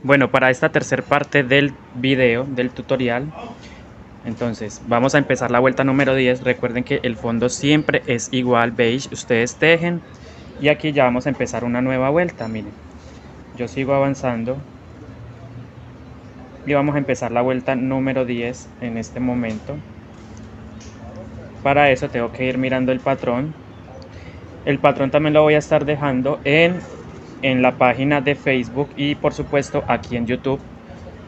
Bueno, para esta tercera parte del video, del tutorial, entonces vamos a empezar la vuelta número 10. Recuerden que el fondo siempre es igual, beige, ustedes tejen y aquí ya vamos a empezar una nueva vuelta. Miren, yo sigo avanzando y vamos a empezar la vuelta número 10 en este momento. Para eso tengo que ir mirando el patrón. El patrón también lo voy a estar dejando en la página de Facebook y por supuesto aquí en YouTube,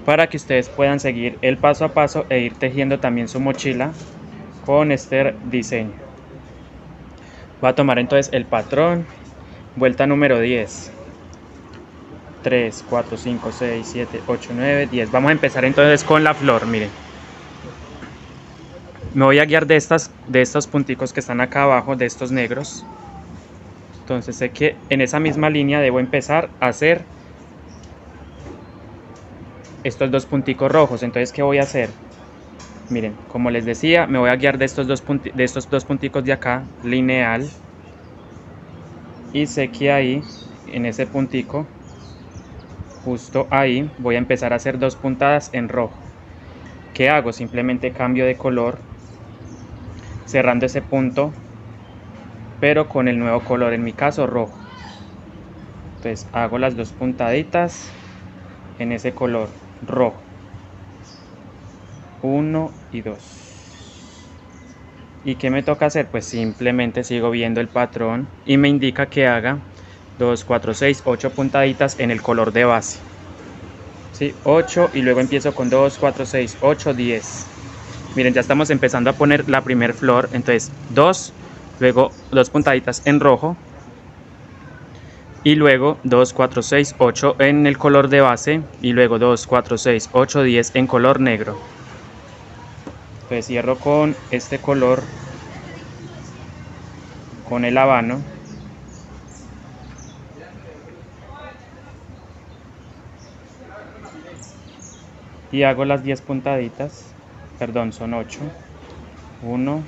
para que ustedes puedan seguir el paso a paso e ir tejiendo también su mochila con este diseño. Voy a tomar entonces el patrón, vuelta número 10, 3, 4, 5, 6, 7, 8, 9, 10. Vamos a empezar entonces con la flor. Miren, me voy a guiar de estos punticos que están acá abajo, de estos negros. Entonces sé que en esa misma línea debo empezar a hacer estos dos punticos rojos. Entonces, ¿qué voy a hacer? Miren, como les decía, me voy a guiar de estos dos punticos de acá, lineal. Y sé que ahí, en ese puntico, justo ahí, voy a empezar a hacer dos puntadas en rojo. ¿Qué hago? Simplemente cambio de color, cerrando ese punto, pero con el nuevo color, en mi caso rojo. Entonces hago las dos puntaditas en ese color rojo. 1 y 2. ¿Y qué me toca hacer? Pues simplemente sigo viendo el patrón y me indica que haga 2, 4, 6, 8 puntaditas en el color de base. ¿Sí? 8 y luego empiezo con 2, 4, 6, 8, 10. Miren, ya estamos empezando a poner la primer flor. Entonces 2, luego 2 puntaditas en rojo. Y luego 2, 4, 6, 8 en el color de base. Y luego 2, 4, 6, 8, 10 en color negro. Entonces cierro con este color, con el habano. Y hago las 10 puntaditas. Perdón, son 8. 1,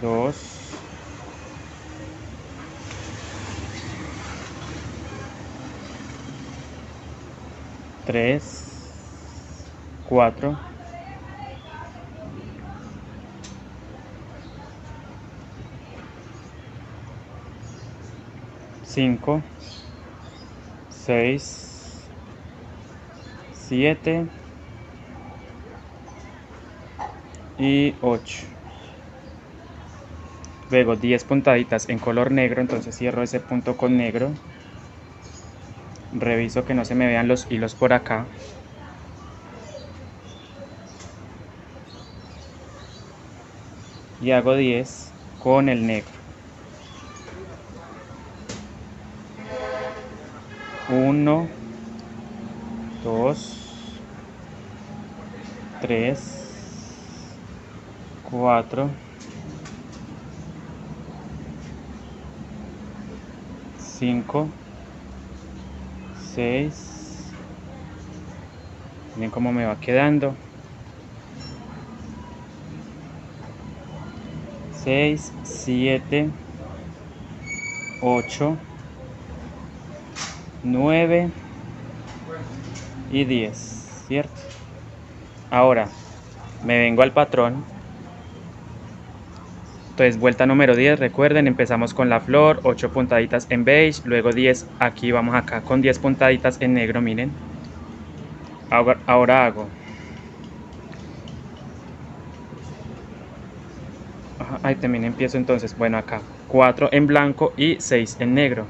2, 3, 4, 5, 6, 7 y 8. Luego 10 puntaditas en color negro, entonces cierro ese punto con negro. Reviso que no se me vean los hilos por acá. Y hago 10 con el negro. 1, 2, 3, 4, 5, 6. Miren cómo me va quedando. 6, 7, 8, 9 y 10, ¿cierto? Ahora me vengo al patrón. Entonces vuelta número 10, recuerden, empezamos con la flor, 8 puntaditas en beige, luego 10, aquí vamos acá con 10 puntaditas en negro, miren. Ahora hago, ahí también empiezo entonces, bueno acá, 4 en blanco y 6 en negro.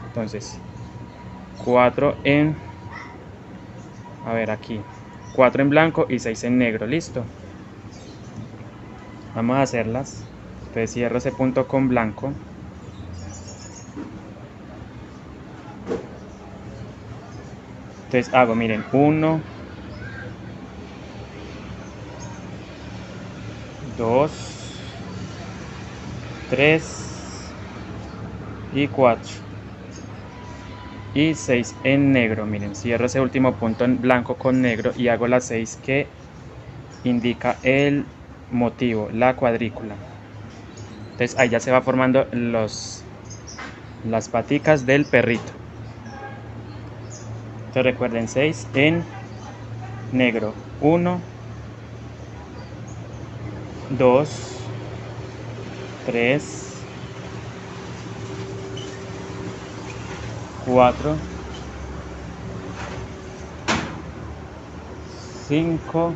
Entonces, 4 en, a ver aquí, 4 en blanco y 6 en negro, listo. Vamos a hacerlas. Entonces cierro ese punto con blanco. Entonces hago, miren, 1, 2, 3 y 4 y 6 en negro. Miren, cierro ese último punto en blanco con negro y hago las 6 que indica el motivo, la cuadrícula. Entonces ahí ya se va formando las paticas del perrito. Entonces recuerden 6 en negro. 1, 2, 3, 4, 5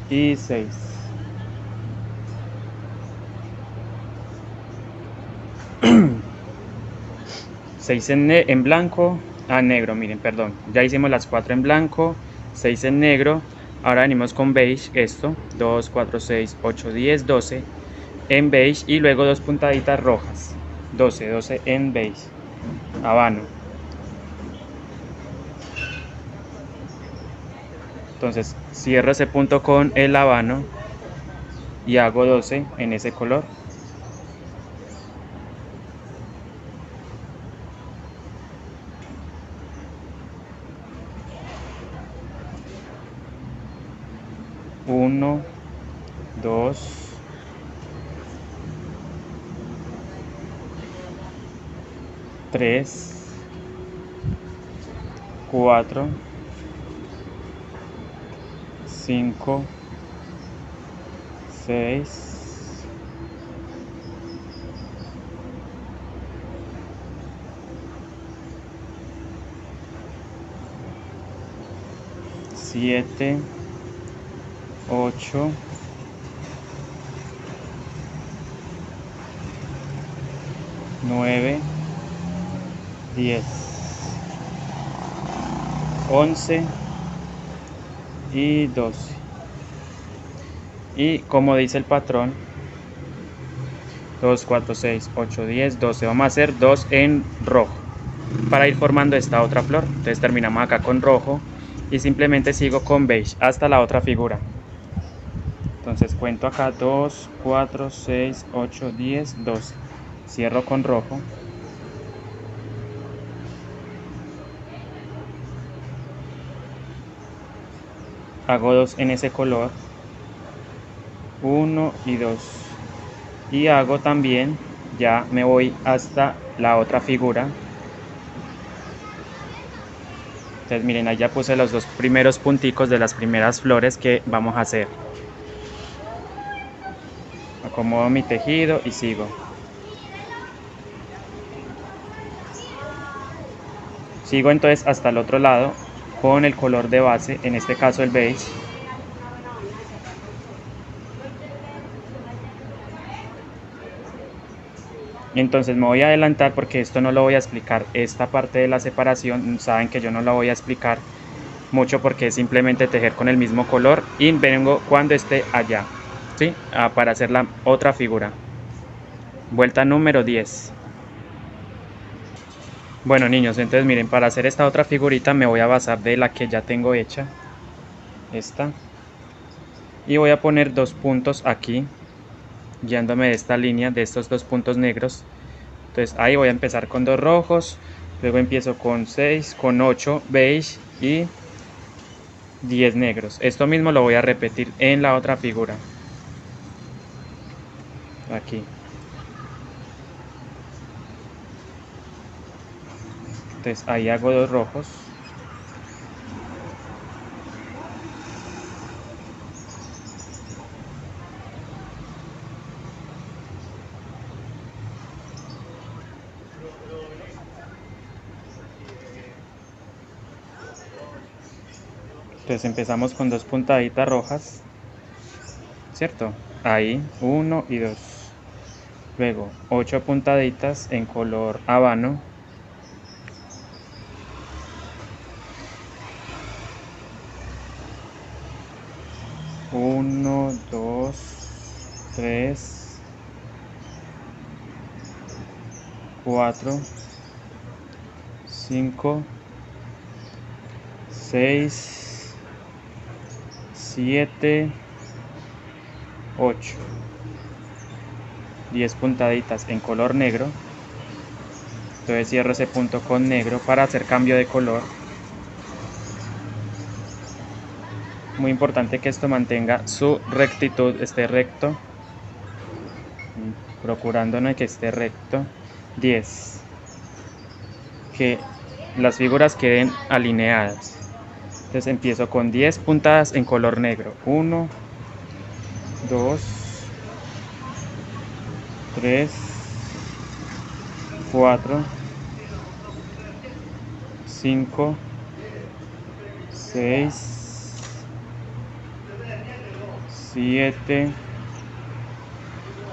y 6. Seis en blanco a negro, miren, perdón, ya hicimos las 4 en blanco, 6 en negro. Ahora venimos con beige, esto, 2, 4, 6, 8, 10, 12 en beige y luego 2 puntaditas rojas, 12, 12 en beige, habano. Entonces cierro ese punto con el habano y hago 12 en ese color. Uno, 2, 3, 4, 5, 6, 7, 8, 9, 10, 11 y 12. Y como dice el patrón, 2, 4, 6, 8, 10, 12. Vamos a hacer 2 en rojo para ir formando esta otra flor. Entonces terminamos acá con rojo y simplemente sigo con beige hasta la otra figura. Entonces cuento acá 2, 4, 6, 8, 10, 12. Cierro con rojo. Hago 2 en ese color. 1 y 2. Y hago también, ya me voy hasta la otra figura. Entonces miren, ahí ya puse los 2 primeros punticos de las primeras flores que vamos a hacer. Acomodo mi tejido y sigo. Sigo entonces hasta el otro lado con el color de base, en este caso el beige. Entonces me voy a adelantar porque esto no lo voy a explicar. Esta parte de la separación, saben que yo no la voy a explicar mucho porque es simplemente tejer con el mismo color y vengo cuando esté allá, ¿sí? Para hacer la otra figura. Vuelta número 10. Bueno niños, entonces miren, para hacer esta otra figurita me voy a basar de la que ya tengo hecha, esta, y voy a poner 2 puntos aquí, guiándome de esta línea, de estos 2 puntos negros. Entonces ahí voy a empezar con 2 rojos, luego empiezo con 6, con 8 beige y 10 negros. Esto mismo lo voy a repetir en la otra figura, aquí. Entonces ahí hago 2 rojos. Entonces empezamos con 2 puntaditas rojas, ¿cierto? Ahí, 1 y 2. Luego 8 puntaditas en color habano. Uno, 2, 3, 4, 5, 6, 7, 8. 10 puntaditas en color negro. Entonces cierro ese punto con negro para hacer cambio de color. Muy importante que esto mantenga su rectitud, esté recto, procurando que esté recto. 10. que las figuras queden alineadas. Entonces empiezo con 10 puntadas en color negro. 1, 2, 3, 4, 5, 6, 7,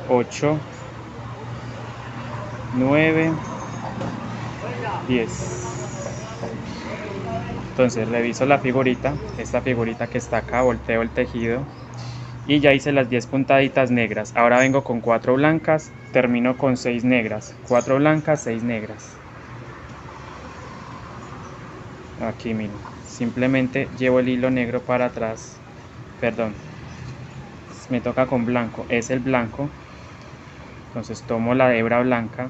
8, 9, 10. Entonces reviso la figurita, esta figurita que está acá, volteo el tejido y ya hice las 10 puntaditas negras. Ahora vengo con 4 blancas, termino con 6 negras, 4 blancas, 6 negras. Aquí miren, simplemente llevo el hilo negro para atrás, perdón, me toca con blanco, es el blanco. Entonces tomo la hebra blanca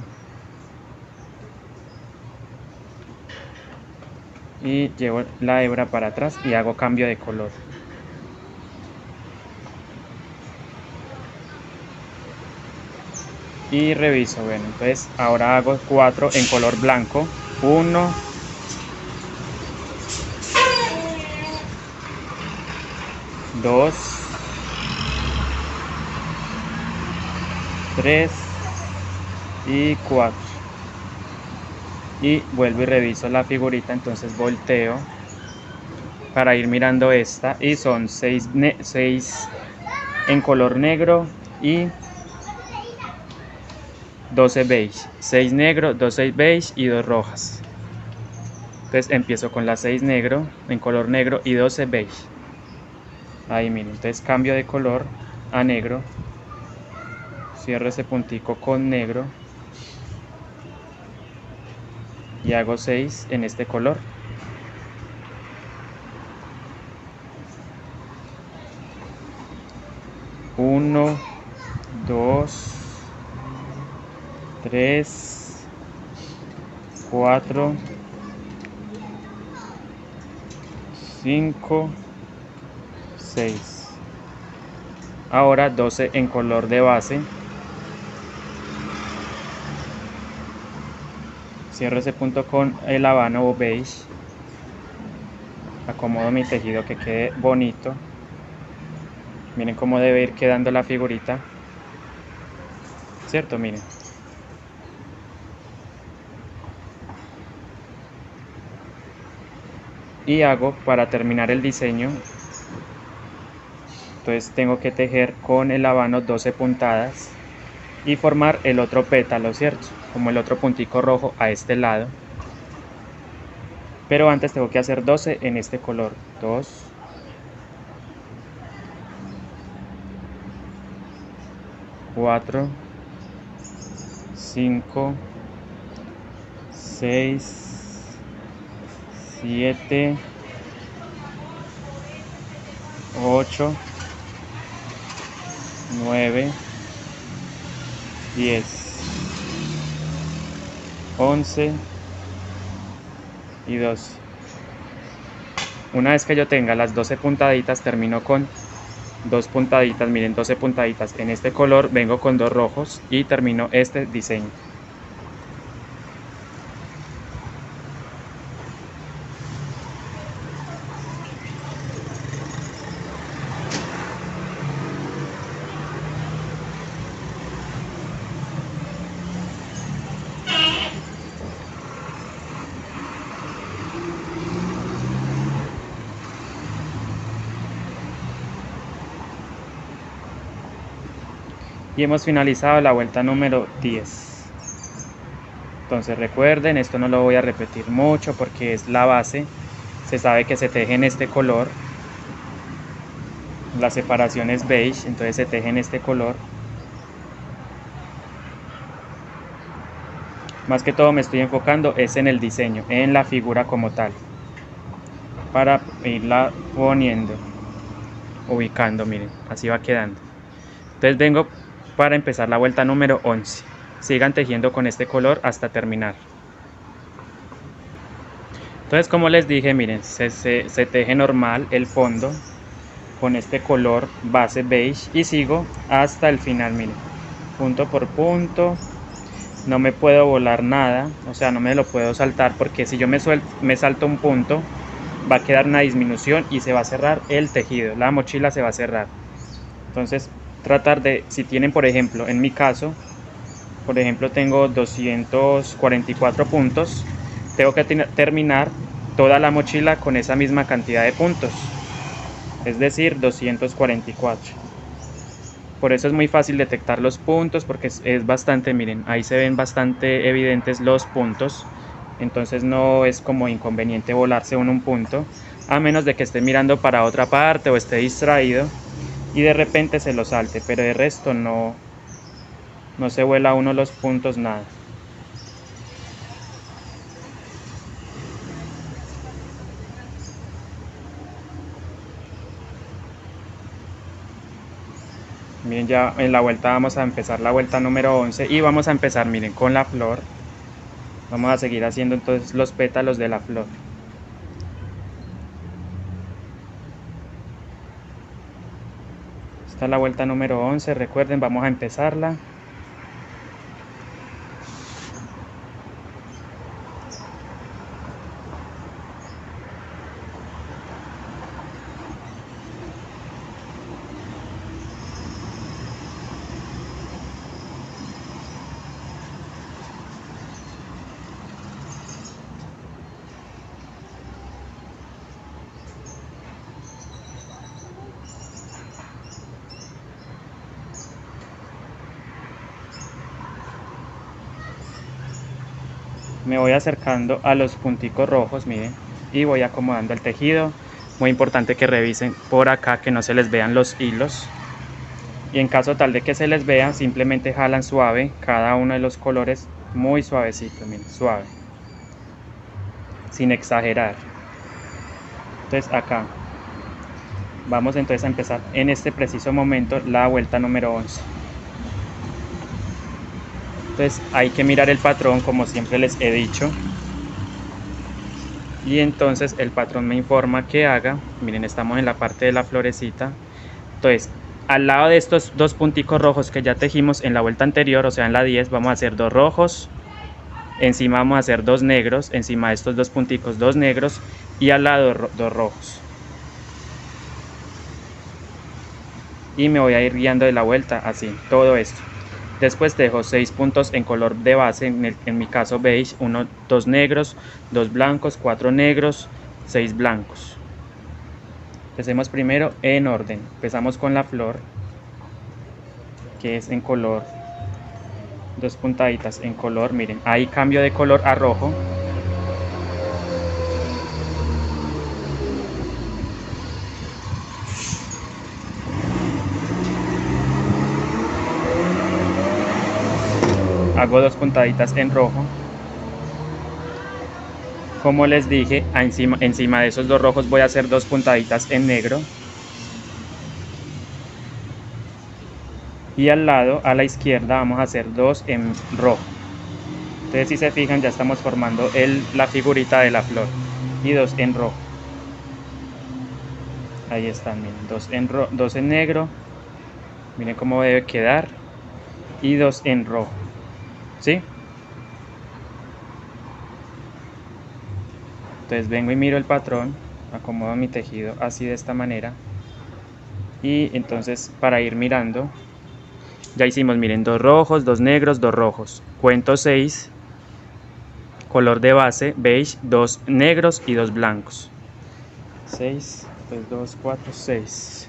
y llevo la hebra para atrás y hago cambio de color. Y reviso, bueno, entonces ahora hago 4 en color blanco. 1, 2, 3 y 4. Y vuelvo y reviso la figurita, entonces volteo para ir mirando esta y son 6 en color negro y 12 beige, 6 negro, 12 beige y 2 rojas. Entonces empiezo con las 6 negro en color negro y 12 beige. Ahí miren, entonces cambio de color a negro, cierro ese puntico con negro y hago 6 en este color. Uno, 2, 3, 4, 5, 6. Ahora 12 en color de base. Cierro ese punto con el habano o beige. Acomodo mi tejido que quede bonito. Miren cómo debe ir quedando la figurita. ¿Cierto? Miren. Y hago para terminar el diseño. Entonces tengo que tejer con el habano 12 puntadas y formar el otro pétalo, ¿cierto? Como el otro puntico rojo a este lado. Pero antes tengo que hacer 12 en este color. 2, 4, 5, 6, 7, 8, 9, 10, 11 y 12. Una vez que yo tenga las 12 puntaditas, termino con 2 puntaditas, miren, 12 puntaditas en este color, vengo con 2 rojos y termino este diseño. Y hemos finalizado la vuelta número 10. Entonces recuerden, esto no lo voy a repetir mucho porque es la base. Se sabe que se teje en este color. La separación es beige, entonces se teje en este color. Más que todo me estoy enfocando es en el diseño, en la figura como tal. Para irla poniendo, ubicando, miren, así va quedando. Entonces vengo para empezar la vuelta número 11. Sigan tejiendo con este color hasta terminar. Entonces, como les dije, miren, se teje normal el fondo con este color base beige y sigo hasta el final, miren, punto por punto. no me puedo volar nada, o sea, no me lo puedo saltar, porque si yo me salto un punto, va a quedar una disminución y se va a cerrar el tejido, la mochila se va a cerrar. Entonces, tratar de, si tienen, por ejemplo, en mi caso, por ejemplo, tengo 244 puntos, tengo que terminar toda la mochila con esa misma cantidad de puntos, es decir, 244. Por eso es muy fácil detectar los puntos, porque es bastante, miren, ahí se ven bastante evidentes los puntos. Entonces no es como inconveniente volarse un punto, a menos de que esté mirando para otra parte o esté distraído y de repente se lo salte, pero de resto no se vuela uno los puntos, nada. Miren, ya en la vuelta vamos a empezar la vuelta número 11 y vamos a empezar, miren, con la flor. Vamos a seguir haciendo entonces los pétalos de la flor. Esta es la vuelta número 11, recuerden, vamos a empezarla. Me voy acercando a los punticos rojos, miren, y voy acomodando el tejido. Muy importante que revisen por acá que no se les vean los hilos, y en caso tal de que se les vea, simplemente jalan suave cada uno de los colores, muy suavecito, miren, suave, sin exagerar. Entonces acá vamos entonces a empezar en este preciso momento la vuelta número 11. Entonces hay que mirar el patrón, como siempre les he dicho, y entonces el patrón me informa que haga. Miren, estamos en la parte de la florecita. Entonces al lado de estos dos punticos rojos que ya tejimos en la vuelta anterior, o sea en la 10, vamos a hacer dos rojos, encima vamos a hacer dos negros, encima de estos dos punticos dos negros, y al lado dos rojos, y me voy a ir guiando de la vuelta así, todo esto. Después dejo 6 puntos en color de base, en mi caso beige, 2 negros, 2 blancos, 4 negros, 6 blancos. Empecemos primero en orden. Empezamos con la flor, que es en color, 2 puntaditas en color, miren, ahí cambio de color a rojo. Hago 2 puntaditas en rojo. Como les dije, encima de esos dos rojos voy a hacer 2 puntaditas en negro. Y al lado, a la izquierda, vamos a hacer 2 en rojo. Entonces, si se fijan, ya estamos formando la figurita de la flor. Y 2 en rojo. Ahí están, miren, 2 en negro. Miren cómo debe quedar. Y 2 en rojo. ¿Sí? Entonces vengo y miro el patrón, acomodo mi tejido así, de esta manera, y entonces para ir mirando, ya hicimos, miren, 2 rojos, 2 negros, 2 rojos, cuento 6, color de base beige, 2 negros y 2 blancos, 6, pues 2, 4, 6,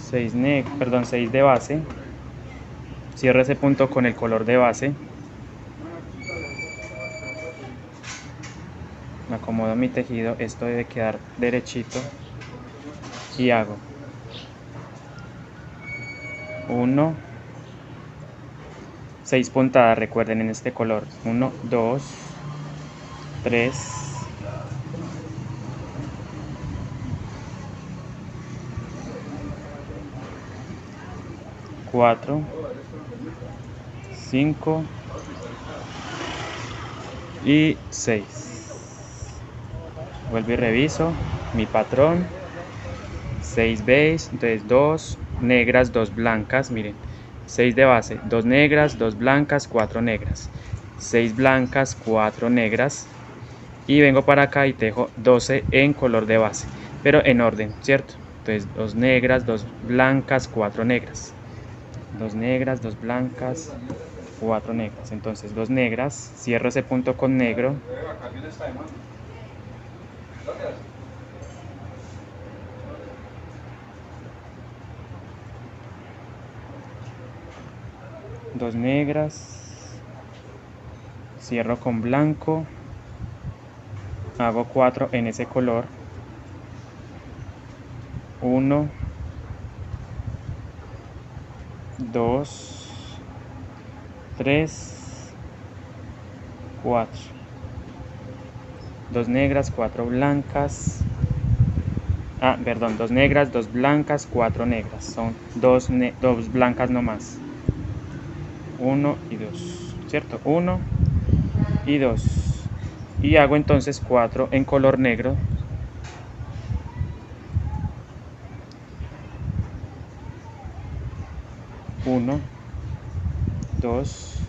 6 de base, cierro ese punto con el color de base. Me acomodo mi tejido, esto debe quedar derechito, y hago 1, 6 puntadas, recuerden, en este color, 1, 2, 3, 4, 5 y 6. Vuelvo y reviso mi patrón, 6 beige, entonces 2 negras, 2 blancas, miren, 6 de base, 2 negras, 2 blancas, 4 negras, 6 blancas, 4 negras, y vengo para acá y tejo 12 en color de base, pero en orden, ¿cierto? Entonces 2 negras, 2 blancas, 4 negras, 2 negras, 2 blancas, 4 negras. Entonces 2 negras, cierro ese punto con negro, dos negras, cierro con blanco, hago 4 en ese color, 1, 2, 3, 4, 2 negras, 4 blancas, perdón, 2 negras, 2 blancas, 4 negras, son 2 blancas nomás, 1 y 2, ¿cierto? 1 y 2, y hago entonces 4 en color negro, 1, 2,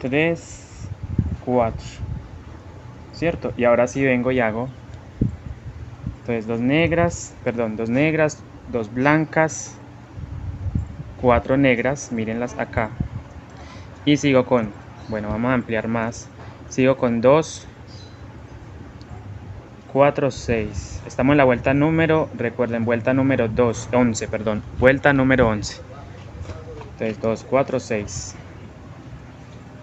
3, 4, ¿cierto? Y ahora sí vengo y hago, entonces 2 negras, 2 blancas, 4 negras, mírenlas acá, y sigo con, bueno, vamos a ampliar más, sigo con 2, 4, 6, estamos en la vuelta número, recuerden, vuelta número 11, perdón, vuelta número 11, entonces 2, 4, 6,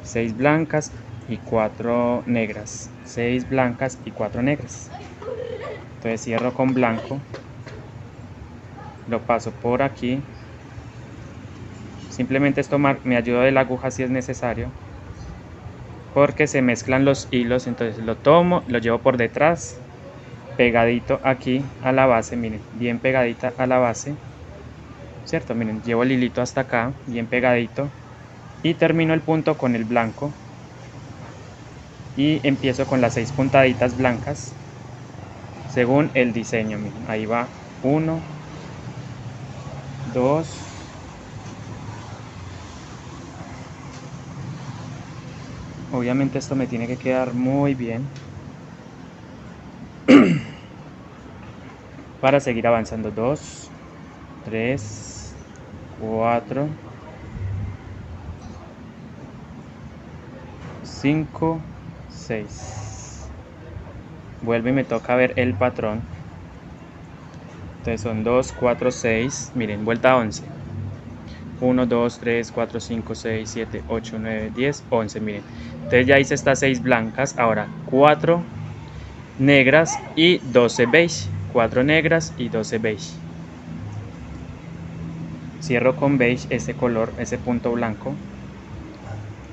6 blancas y 4 negras, 6 blancas y 4 negras, entonces cierro con blanco, lo paso por aquí, simplemente esto me ayuda de la aguja si es necesario, porque se mezclan los hilos, entonces lo tomo, lo llevo por detrás, pegadito aquí a la base, miren, bien pegadita a la base, ¿cierto? Miren, llevo el hilito hasta acá, bien pegadito, y termino el punto con el blanco, y empiezo con las 6 puntaditas blancas, según el diseño, miren, ahí va, 1, 2, 3, obviamente esto me tiene que quedar muy bien, para seguir avanzando, 2, 3, 4, 5, 6, vuelve y me toca ver el patrón, entonces son 2, 4, 6, miren, vuelta 11, 1, 2, 3, 4, 5, 6, 7, 8, 9, 10, 11, miren, entonces ya hice estas 6 blancas, ahora 4 negras y 12 beige, 4 negras y 12 beige, cierro con beige ese color, ese punto blanco,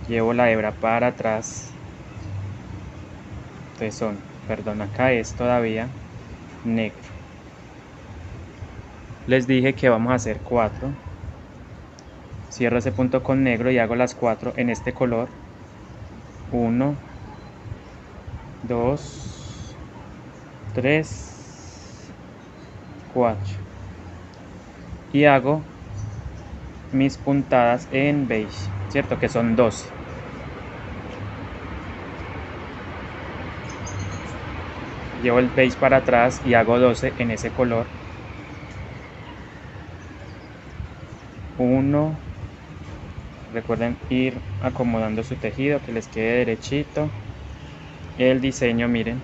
llevo la hebra para atrás, entonces acá es todavía negro, les dije que vamos a hacer 4, cierro ese punto con negro y hago las 4 en este color, 1, 2, 3, 4, y hago mis puntadas en beige, ¿cierto? Que son 12. Llevo el beige para atrás y hago 12 en ese color. 1, recuerden ir acomodando su tejido que les quede derechito. El diseño, miren.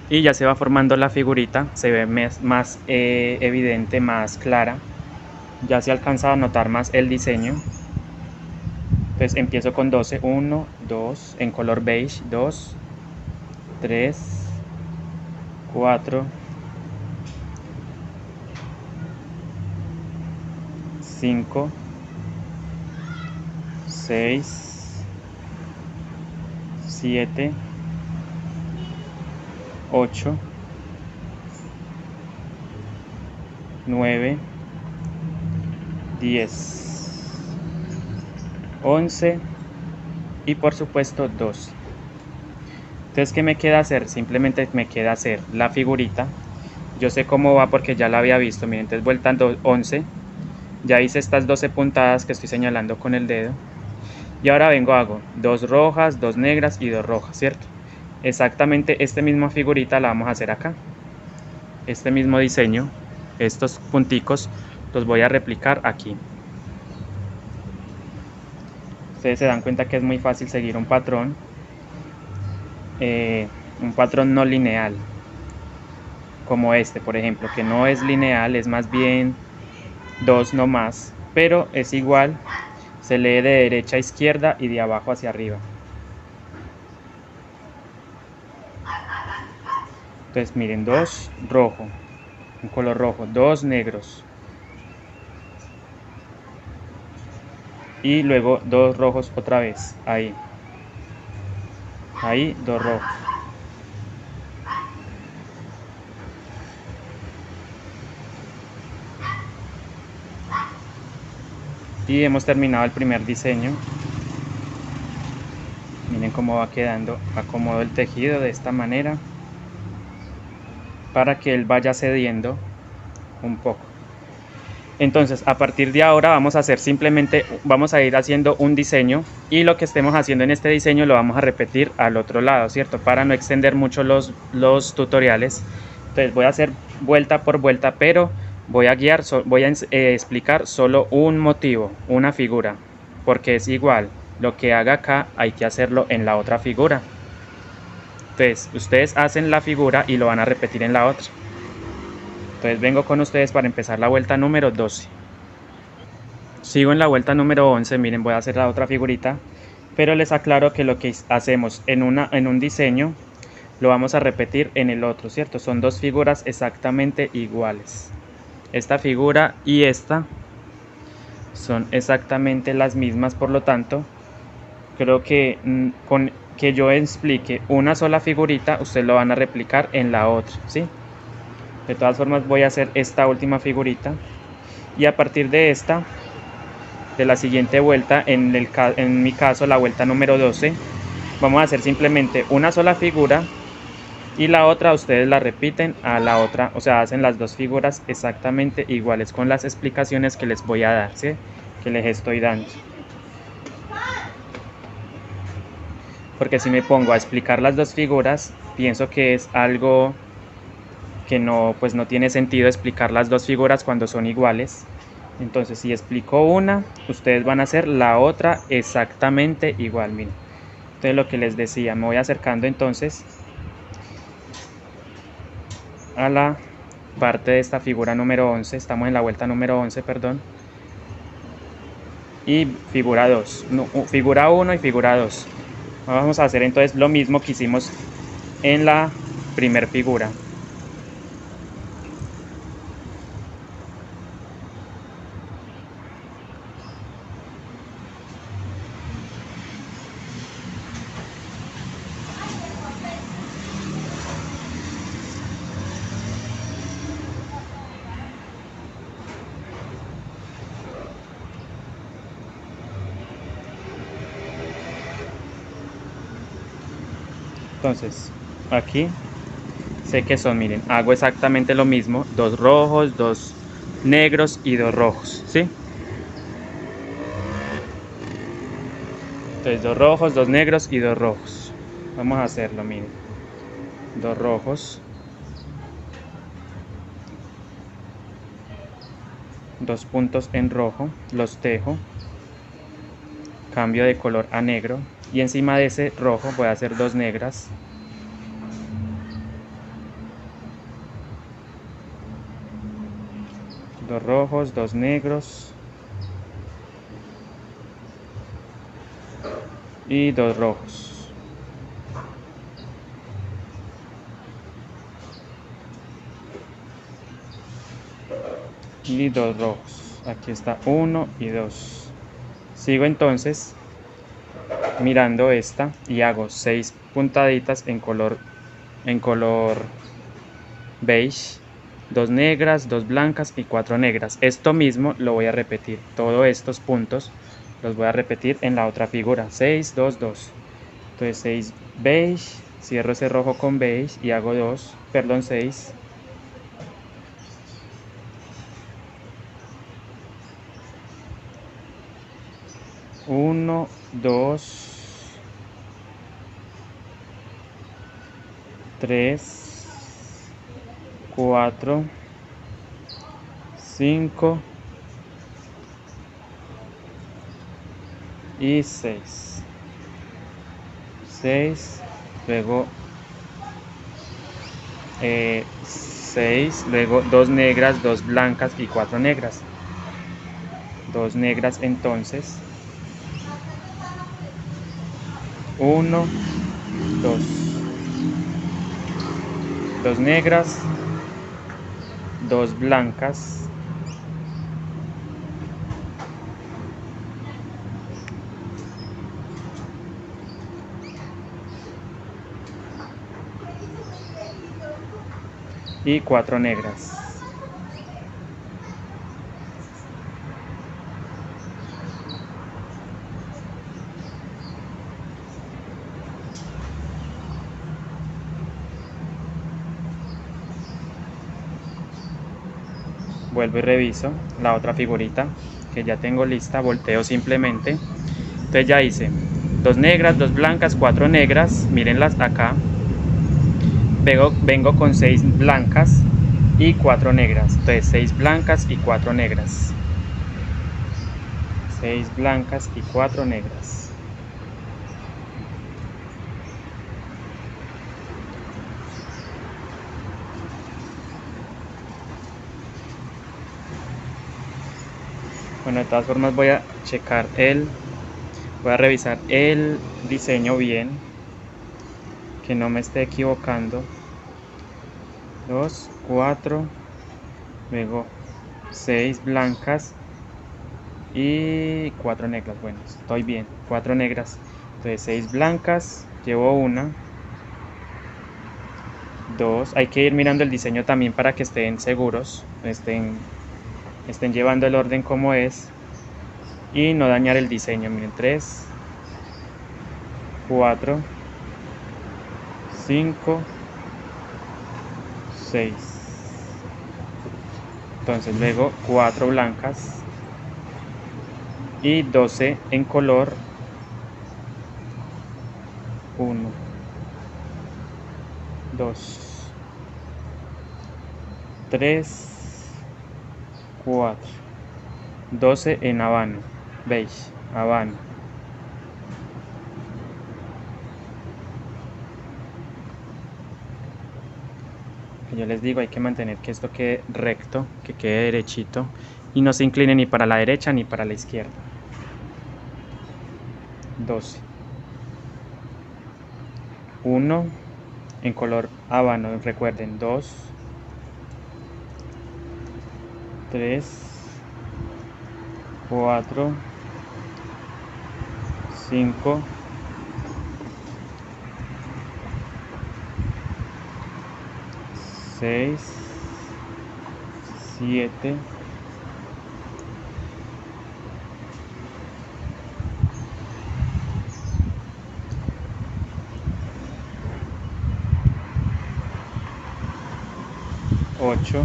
Y ya se va formando la figurita, se ve más evidente, más clara. Ya se alcanza a notar más el diseño. Entonces empiezo con 12, 1, 2, en color beige, 2, 3, 4, 5, 6, 7, 8, 9, 10, 11 y por supuesto 12. Entonces, ¿qué me queda hacer? Simplemente me queda hacer la figurita. Yo sé cómo va porque ya la había visto. Miren, entonces vuelta 11. Ya hice estas 12 puntadas que estoy señalando con el dedo. Y ahora vengo, hago 2 rojas, 2 negras y 2 rojas, ¿cierto? Exactamente esta misma figurita la vamos a hacer acá. Este mismo diseño, estos punticos, los voy a replicar aquí. Ustedes se dan cuenta que es muy fácil seguir un patrón no lineal, como este, por ejemplo, que no es lineal, es más bien 2 nomás, pero es igual, se lee de derecha a izquierda y de abajo hacia arriba. Entonces miren, 2 rojo, un color rojo, 2 negros, y luego 2 rojos otra vez, ahí, 2 rojos. Y hemos terminado el primer diseño. Miren cómo va quedando. Acomodo el tejido de esta manera para que él vaya cediendo un poco. Entonces, a partir de ahora vamos a hacer simplemente, vamos a ir haciendo un diseño, y lo que estemos haciendo en este diseño lo vamos a repetir al otro lado, ¿cierto? Para no extender mucho los tutoriales. Entonces voy a hacer vuelta por vuelta, pero voy a guiar, voy a explicar solo un motivo, una figura, porque es igual, lo que haga acá hay que hacerlo en la otra figura. Entonces ustedes hacen la figura y lo van a repetir en la otra. Entonces vengo con ustedes para empezar la vuelta número 12. Sigo en la vuelta número 11, miren, voy a hacer la otra figurita, pero les aclaro que lo que hacemos en un diseño lo vamos a repetir en el otro, ¿cierto? Son 2 figuras exactamente iguales. Esta figura y esta son exactamente las mismas, por lo tanto, creo que con que yo explique una sola figurita, ustedes lo van a replicar en la otra, ¿sí? De todas formas voy a hacer esta última figurita, y a partir de esta, de la siguiente vuelta, en mi caso la vuelta número 12, vamos a hacer simplemente una sola figura, y la otra ustedes la repiten a la otra, o sea, hacen las 2 figuras exactamente iguales con las explicaciones que les voy a dar, ¿sí? Que les estoy dando. Porque si me pongo a explicar las 2 figuras, pienso que es algo que no, pues no tiene sentido explicar las 2 figuras cuando son iguales. Entonces, si explico una, ustedes van a hacer la otra exactamente igual, miren. Entonces, lo que les decía, me voy acercando entonces a la parte de esta figura número 11, estamos en la vuelta número 11, perdón, y figura 2, no, figura 1 y figura 2. Vamos a hacer entonces lo mismo que hicimos en la primer figura. Entonces, aquí sé que son, miren, hago exactamente lo mismo, 2 rojos, 2 negros y 2 rojos, ¿sí? Entonces 2 rojos, 2 negros y 2 rojos. Vamos a hacerlo, miren. 2 rojos, 2 puntos en rojo, los tejo, cambio de color a negro, y encima de ese rojo voy a hacer 2 negras, dos rojos, 2 negros y 2 rojos. Y 2 rojos. Aquí está 1 y 2. Sigo entonces mirando esta y hago 6 puntaditas en color beige, 2 negras, 2 blancas y 4 negras. Esto mismo lo voy a repetir, todos estos puntos los voy a repetir en la otra figura, 6, 2, 2. Entonces 6 beige, cierro ese rojo con beige y hago 6, 1, 2, 3, 4, 5 y 6, luego 6, luego 2 negras, 2 blancas y 4 negras, 2 negras entonces, 1, 2, 2 negras, 2 blancas, y 4 negras. Vuelvo y reviso la otra figurita que ya tengo lista, volteo simplemente. Entonces ya hice 2 negras, 2 blancas, 4 negras, mírenlas acá. Vengo con 6 blancas y 4 negras, entonces 6 blancas y 4 negras, 6 blancas y 4 negras. Bueno, de todas formas voy a revisar el diseño bien, que no me esté equivocando. 2, 4, luego 6 blancas y 4 negras. Bueno, estoy bien, 4 negras. Entonces 6 blancas, llevo una, 2. Hay que ir mirando el diseño también para que estén seguros, estén llevando el orden como es y no dañar el diseño. Miren, 3, 4, 5, 6. Entonces luego 4 blancas y 12 en color. 1, 2, 3, 4, 12 en habano, beige, habano. Yo les digo, hay que mantener que esto quede recto, que quede derechito y no se incline ni para la derecha ni para la izquierda. 12. 1 en color habano, recuerden, 2, 3, 4, 5, 6, 7, 8,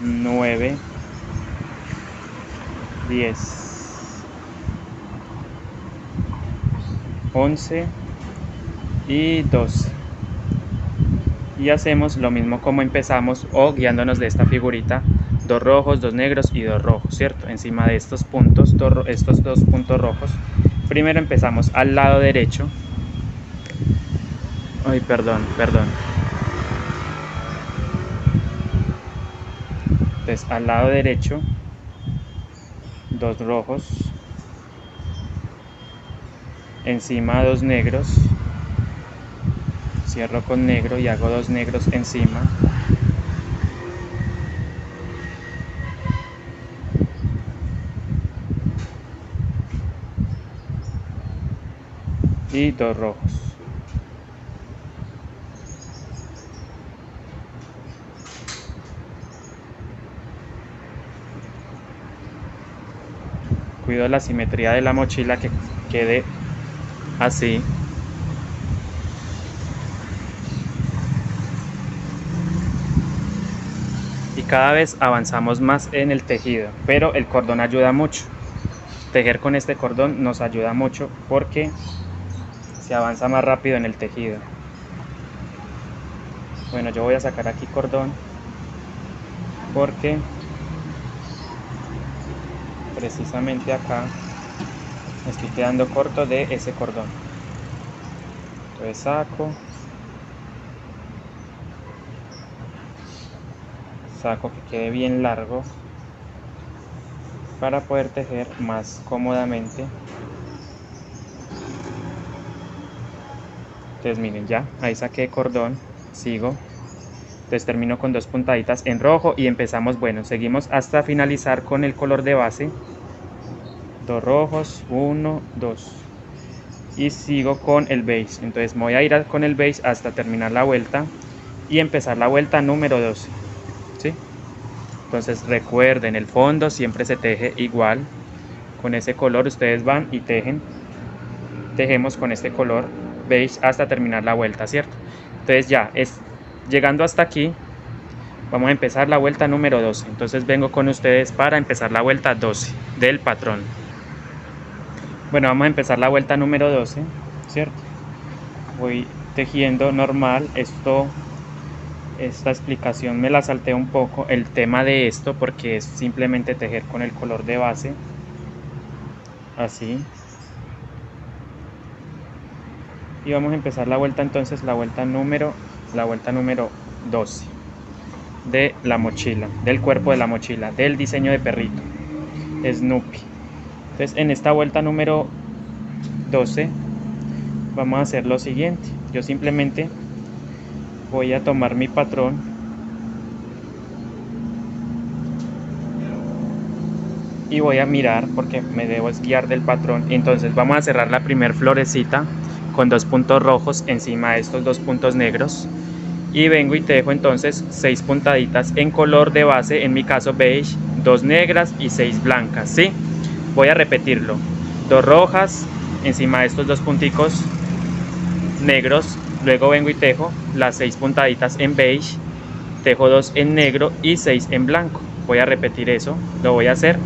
9, 10, 11 y 12. Y hacemos lo mismo como empezamos, o guiándonos de esta figurita, 2 rojos, 2 negros y 2 rojos, ¿cierto? Encima de estos puntos, estos 2 puntos rojos. Primero empezamos al lado derecho. Ay, perdón. Entonces al lado derecho, 2 rojos, encima 2 negros, cierro con negro y hago 2 negros encima, y 2 rojos. Cuido la simetría de la mochila, que quede así. cada vez avanzamos más en el tejido, pero el cordón ayuda mucho. Tejer con este cordón nos ayuda mucho porque se avanza más rápido en el tejido. Bueno, yo voy a sacar aquí cordón porque precisamente acá me estoy quedando corto de ese cordón. Entonces saco que quede bien largo para poder tejer más cómodamente. Entonces miren, ya ahí saqué cordón, sigo, entonces termino con 2 puntaditas en rojo y empezamos, bueno, seguimos hasta finalizar con el color de base, 2 rojos, 1, 2, y sigo con el beige. Entonces me voy a ir con el beige hasta terminar la vuelta y empezar la vuelta número 12, ¿sí? Entonces recuerden, el fondo siempre se teje igual, con ese color ustedes van y tejemos con este color beige hasta terminar la vuelta, ¿cierto? Entonces ya, llegando hasta aquí, vamos a empezar la vuelta número 12, entonces vengo con ustedes para empezar la vuelta 12 del patrón. Bueno, vamos a empezar la vuelta número 12, ¿cierto? Voy tejiendo normal, esta explicación me la salté un poco, el tema de esto, porque es simplemente tejer con el color de base, así. Y vamos a empezar la vuelta entonces, la vuelta número 12 de la mochila, del cuerpo de la mochila, del diseño de perrito, Snoopy. Entonces en esta vuelta número 12 vamos a hacer lo siguiente. Yo simplemente voy a tomar mi patrón y voy a mirar porque me debo guiar del patrón. Entonces vamos a cerrar la primer florecita con 2 puntos rojos encima de estos 2 puntos negros y vengo y tejo entonces 6 puntaditas en color de base, en mi caso beige, 2 negras y 6 blancas, ¿sí? Voy a repetirlo, 2 rojas encima de estos 2 punticos negros, luego vengo y tejo las 6 puntaditas en beige, tejo 2 en negro y 6 en blanco. Voy a repetir eso, lo voy a hacer.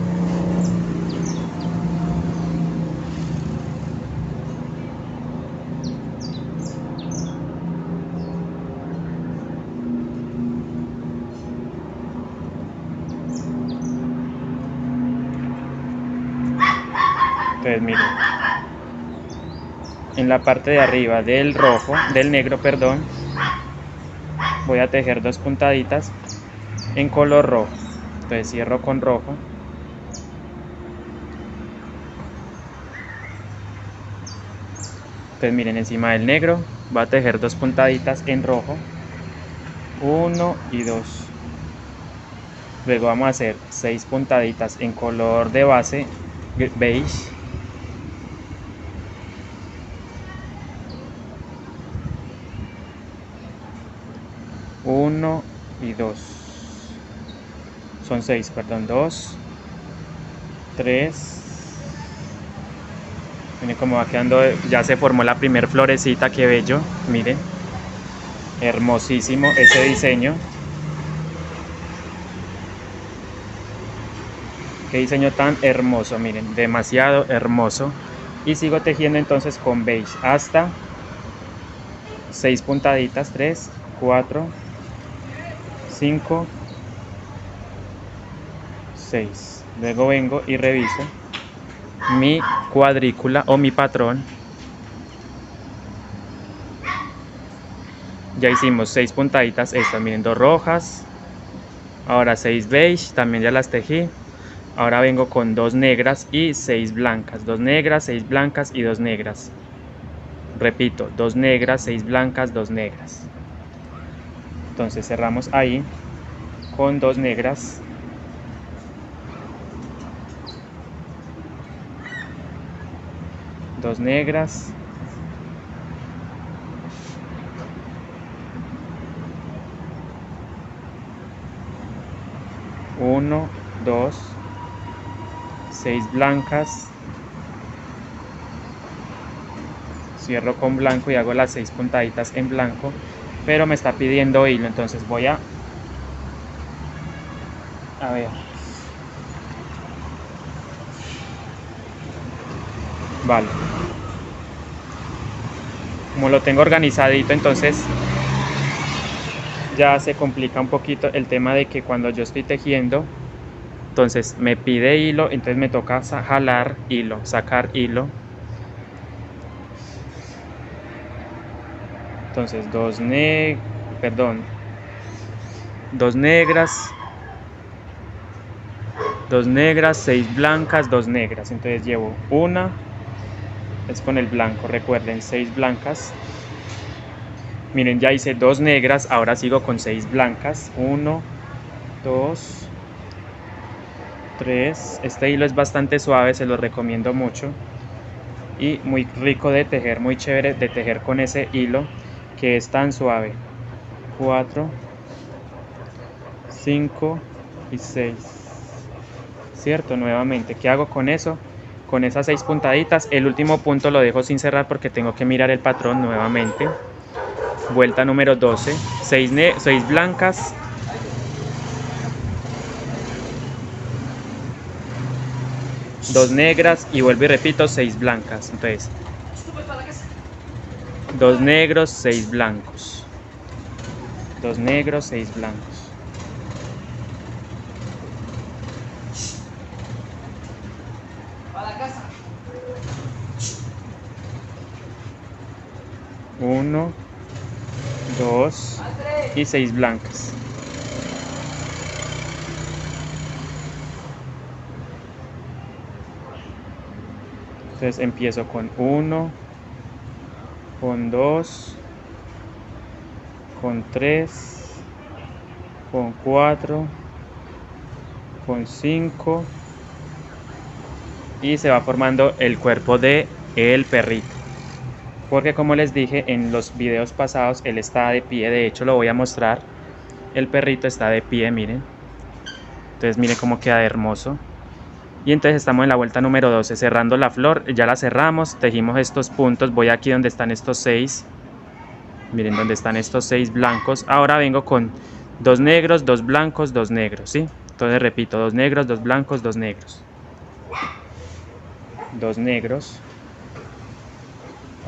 Entonces miren, en la parte de arriba del negro, perdón, voy a tejer 2 puntaditas en color rojo. Entonces cierro con rojo, entonces miren, encima del negro voy a tejer 2 puntaditas en rojo, 1 y 2. Luego vamos a hacer 6 puntaditas en color de base beige, 1 y 2, son 6, perdón, 2, 3, miren cómo va quedando, ya se formó la primer florecita, qué bello, miren, hermosísimo ese diseño, qué diseño tan hermoso, miren, demasiado hermoso. Y sigo tejiendo entonces con beige hasta 6 puntaditas, 3, 4, 5, 6. Luego vengo y reviso mi cuadrícula o mi patrón. Ya hicimos 6 puntaditas estas, miren, 2 rojas, ahora 6 beige, también ya las tejí. Ahora vengo con 2 negras y 6 blancas, 2 negras, 6 blancas y 2 negras. Repito, 2 negras, 6 blancas, 2 negras. Entonces cerramos ahí con 2 negras, 2 negras, 1, 2, 6 blancas, cierro con blanco y hago las 6 puntaditas en blanco, pero me está pidiendo hilo, entonces voy a A ver. Vale. Como lo tengo organizadito, entonces ya se complica un poquito el tema de que cuando yo estoy tejiendo, entonces me pide hilo, entonces me toca jalar hilo, sacar hilo. Entonces dos negras, 6 blancas, 2 negras. Entonces llevo una, es con el blanco, recuerden, 6 blancas. Miren, ya hice 2 negras, ahora sigo con 6 blancas. 1, 2, 3. Este hilo es bastante suave, se lo recomiendo mucho. Y muy rico de tejer, muy chévere de tejer con ese hilo que es tan suave. 4, 5 y 6. ¿Cierto? Nuevamente, ¿qué hago con eso? Con esas 6 puntaditas, el último punto lo dejo sin cerrar porque tengo que mirar el patrón nuevamente. Vuelta número 12, 6 blancas, dos negras y vuelvo y repito, 6 blancas. Entonces 2 negros, 6 blancos, 2 negros, 6 blancos. Uno, 2 y 6 blancas. Entonces empiezo con 1, con 2, con 3, con 4, con 5 y se va formando el cuerpo de el perrito. Porque como les dije en los videos pasados, él está de pie, de hecho lo voy a mostrar. El perrito está de pie, miren. Entonces miren cómo queda hermoso. Y entonces estamos en la vuelta número 12, cerrando la flor, ya la cerramos, tejimos estos puntos, voy aquí donde están estos 6, miren donde están estos 6 blancos, ahora vengo con 2 negros, 2 blancos, 2 negros, ¿sí? Entonces repito, 2 negros, 2 blancos, 2 negros, 2 negros,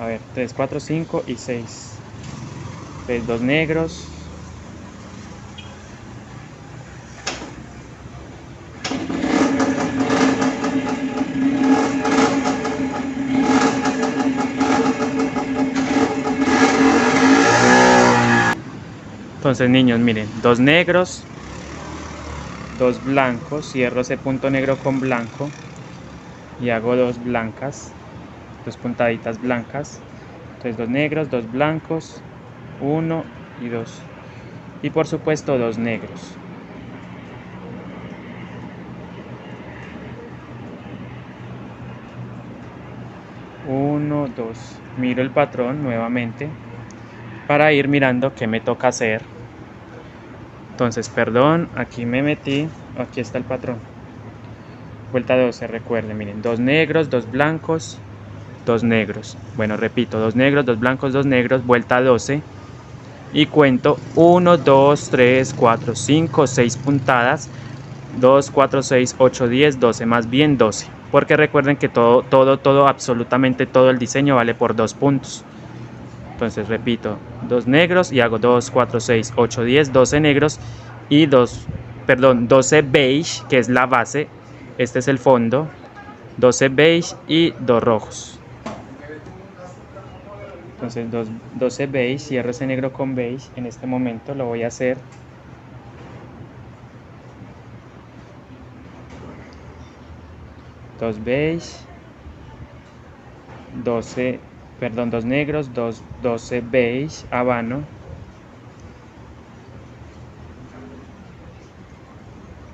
a ver, 3, 4, 5 y 6, entonces 2 negros, entonces niños miren, 2 negros, 2 blancos, cierro ese punto negro con blanco y hago 2 blancas, 2 puntaditas blancas, entonces 2 negros, 2 blancos, 1 y 2 y por supuesto 2 negros. Uno, 2, miro el patrón nuevamente para ir mirando qué me toca hacer. Entonces, perdón, aquí me metí, aquí está el patrón. Vuelta 12, recuerden, miren, 2 negros, 2 blancos, 2 negros. Bueno, repito, 2 negros, 2 blancos, 2 negros, vuelta 12. Y cuento 1, 2, 3, 4, 5, 6 puntadas. 2, 4, 6, 8, 10, 12, más bien 12. Porque recuerden que todo, absolutamente todo el diseño vale por 2 puntos. Entonces repito, 2 negros y hago 2, 4, 6, 8, 10, 12 negros y 12 beige, que es la base. Este es el fondo. 12 beige y 2 rojos. Entonces 12 beige, cierro ese negro con beige. En este momento lo voy a hacer. Dos beige, 2 negros, 12 beige, habano.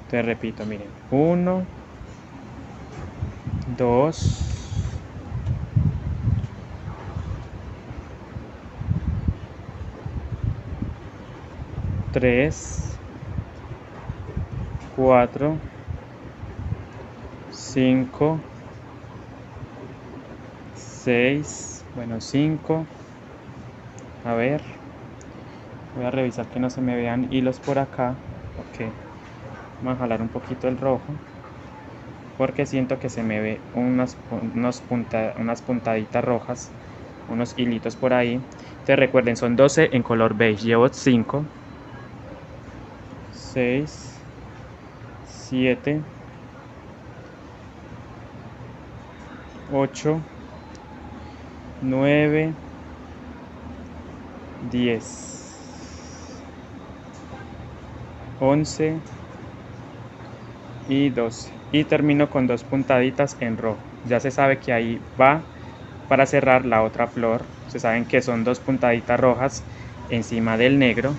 Entonces repito, miren, 1, 2, 3, 4, 5, 6, bueno 5, a ver, voy a revisar que no se me vean hilos por acá, ok, Vamos a jalar un poquito el rojo porque siento que se me ve unas puntaditas rojas, unos hilitos por ahí. Entonces recuerden, son 12 en color beige, llevo 5, 6, 7, 8, 9, 10, 11 y 12, y termino con 2 puntaditas en rojo. Ya se sabe que ahí va para cerrar la otra flor. Se saben que son 2 puntaditas rojas encima del negro.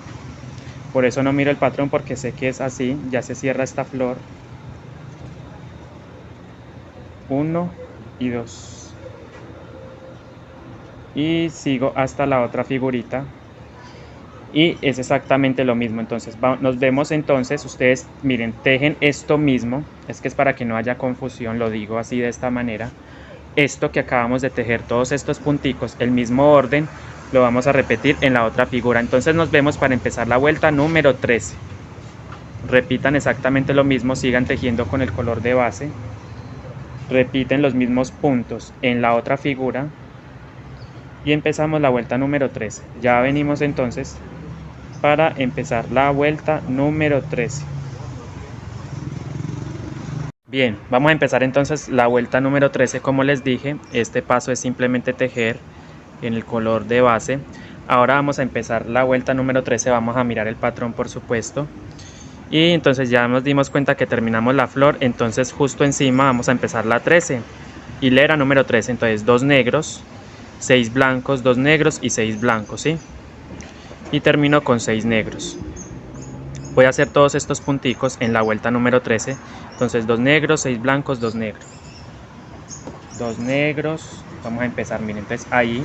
Por eso no miro el patrón, porque sé que es así. Ya se cierra esta flor. 1 y 2. Y sigo hasta la otra figurita. Y es exactamente lo mismo. Entonces nos vemos entonces. Ustedes miren, tejen esto mismo. Es que es para que no haya confusión, lo digo así de esta manera. Esto que acabamos de tejer, todos estos punticos, el mismo orden, lo vamos a repetir en la otra figura. Entonces nos vemos para empezar la vuelta número 13. Repitan exactamente lo mismo, sigan tejiendo con el color de base. Repiten los mismos puntos en la otra figura. Y empezamos la vuelta número 13. Ya venimos entonces para empezar la vuelta número 13. Bien, vamos a empezar entonces la vuelta número 13. Como les dije, este paso es simplemente tejer en el color de base. Ahora vamos a empezar la vuelta número 13. Vamos a mirar el patrón, por supuesto. Y entonces ya nos dimos cuenta que terminamos la flor. Entonces justo encima vamos a empezar la 13. Hilera número 13. Entonces 2 negros, 6 blancos, 2 negros y 6 blancos, ¿sí? Y termino con 6 negros. Voy a hacer todos estos punticos en la vuelta número 13. Entonces 2 negros, 6 blancos, 2 negros. 2 negros. Vamos a empezar, miren, entonces ahí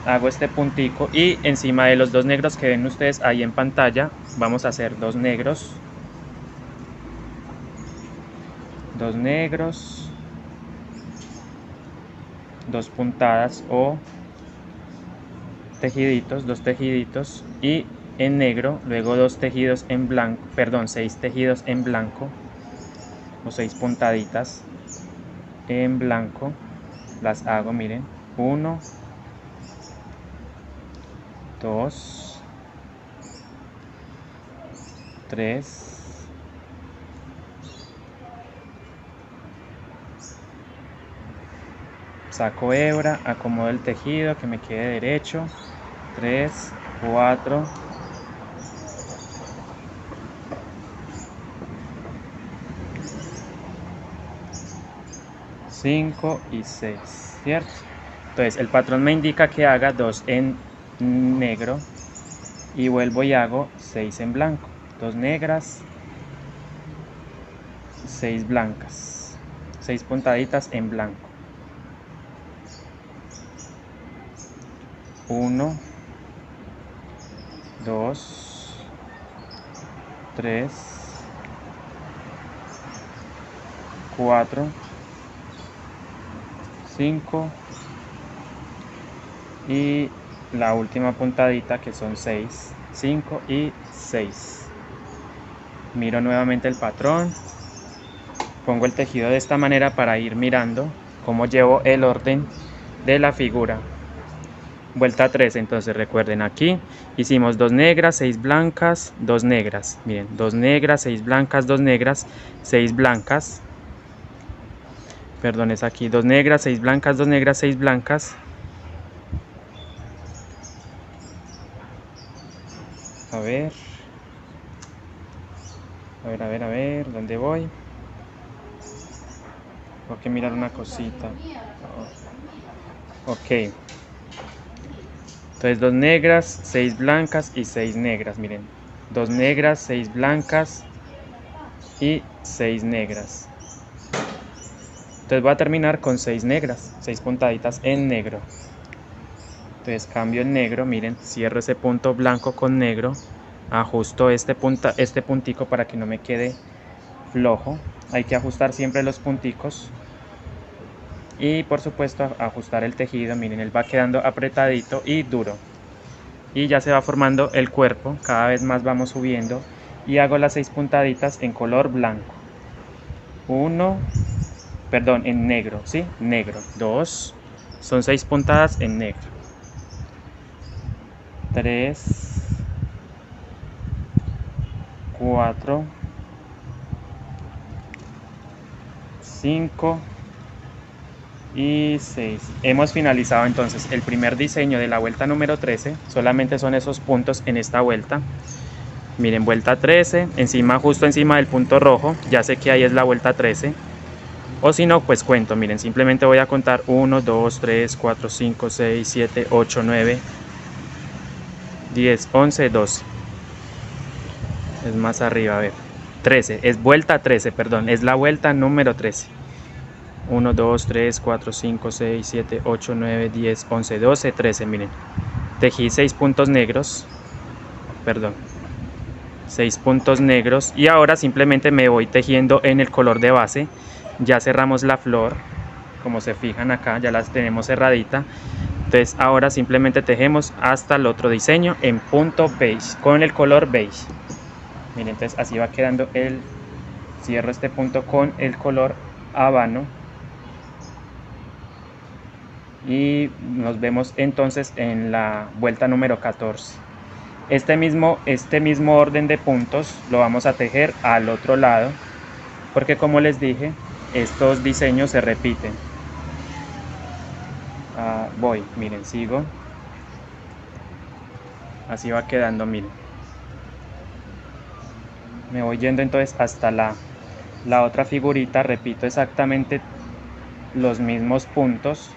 hago este puntico y encima de los 2 negros que ven ustedes ahí en pantalla, vamos a hacer 2 negros. 2 negros. 2 puntadas o tejiditos, 2 tejiditos, y en negro luego 2 tejidos en blanco, perdón, 6 tejidos en blanco o 6 puntaditas en blanco. Las hago, miren, 1, 2, 3, 4, saco hebra, acomodo el tejido que me quede derecho, 3, 4, 5 y 6, ¿cierto? Entonces el patrón me indica que haga 2 en negro y vuelvo y hago 6 en blanco, 2 negras, 6 blancas, 6 puntaditas en blanco, 1, 2, 3, 4, 5 y la última puntadita que son 6, 5 y 6. Miro nuevamente el patrón, pongo el tejido de esta manera para ir mirando cómo llevo el orden de la figura. Vuelta 13, entonces recuerden, aquí hicimos 2 negras, 6 blancas, 2 negras, miren, 2 negras, 6 blancas, 2 negras, 6 blancas, perdón, es aquí, 2 negras, 6 blancas, 2 negras, 6 blancas. A ver, ¿dónde voy? Tengo que mirar una cosita. Ok. Entonces 2 negras, 6 blancas y 6 negras, miren. 2 negras, 6 blancas y 6 negras. Entonces voy a terminar con 6 negras, 6 puntaditas en negro. Entonces cambio el negro, miren, cierro ese punto blanco con negro, ajusto este puntico para que no me quede flojo. Hay que ajustar siempre los punticos y por supuesto ajustar el tejido. Miren, él va quedando apretadito y duro y ya se va formando el cuerpo. Cada vez más vamos subiendo y hago las 6 puntaditas en color blanco. 1, perdón, en negro, ¿sí? Negro. 2, son 6 puntadas en negro. 3, 4, 5 y 6. Hemos finalizado entonces el primer diseño de la vuelta número 13. Solamente son esos puntos en esta vuelta. Miren, vuelta 13, encima, justo encima del punto rojo, ya sé que ahí es la vuelta 13. O si no, pues cuento, miren, simplemente voy a contar 1, 2, 3, 4, 5, 6, 7, 8, 9, 10, 11, 12. Es más arriba, a ver. 13, es vuelta 13, perdón, es la vuelta número 13. 1, 2, 3, 4, 5, 6, 7, 8, 9, 10, 11, 12, 13, miren. Tejí 6 puntos negros, perdón. 6 puntos negros y ahora simplemente me voy tejiendo en el color de base. Ya cerramos la flor, como se fijan acá, ya las tenemos cerradita. Entonces ahora simplemente tejemos hasta el otro diseño en punto beige, con el color beige. Miren, entonces así va quedando el, cierro este punto con el color habano. Y nos vemos entonces en la vuelta número 14. Este mismo orden de puntos lo vamos a tejer al otro lado, porque como les dije, estos diseños se repiten. Voy, miren, sigo. Así va quedando, miren. Me voy yendo entonces hasta la otra figurita, repito exactamente los mismos puntos.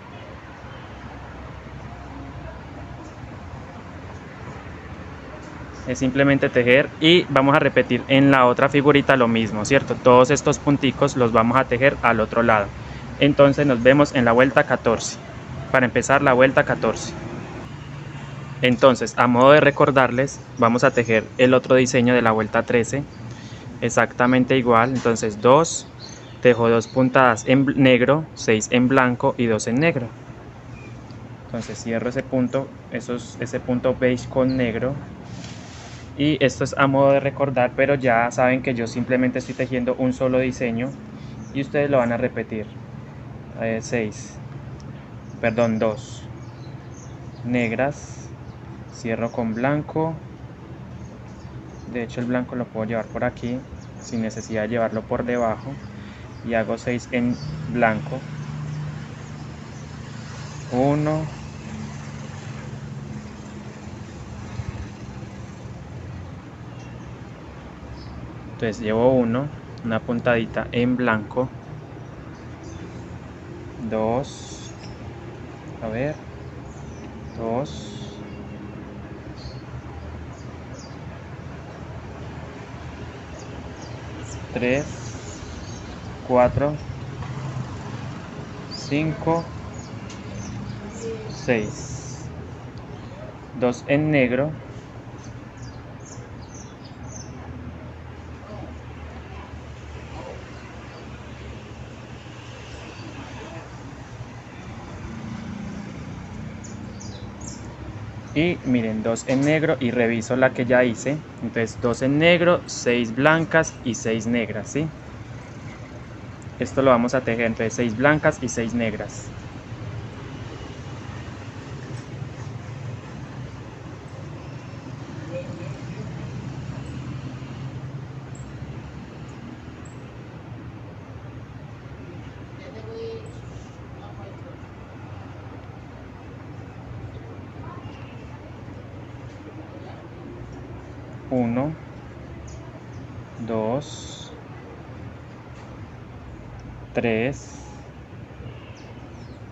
Es simplemente tejer y vamos a repetir en la otra figurita lo mismo, ¿cierto? Todos estos punticos los vamos a tejer al otro lado. Entonces nos vemos en la vuelta 14. Para empezar la vuelta 14. Entonces, a modo de recordarles, vamos a tejer el otro diseño de la vuelta 13. Exactamente igual. Entonces 2, tejo 2 puntadas en negro, 6 en blanco y 2 en negro. Entonces cierro ese punto, ese punto beige con negro. Y esto es a modo de recordar, pero ya saben que yo simplemente estoy tejiendo un solo diseño y ustedes lo van a repetir. 6, perdón, 2 negras, cierro con blanco. De hecho el blanco lo puedo llevar por aquí sin necesidad de llevarlo por debajo, y hago 6 en blanco. 1, entonces llevo una puntadita en blanco. 2, a ver, 2, 3, 4, 5, 6, 2 en negro, y miren, 2 en negro, y reviso la que ya hice. Entonces 2 en negro, 6 blancas y 6 negras, ¿sí? Esto lo vamos a tejer entre 6 blancas y 6 negras. Uno, 2, 3,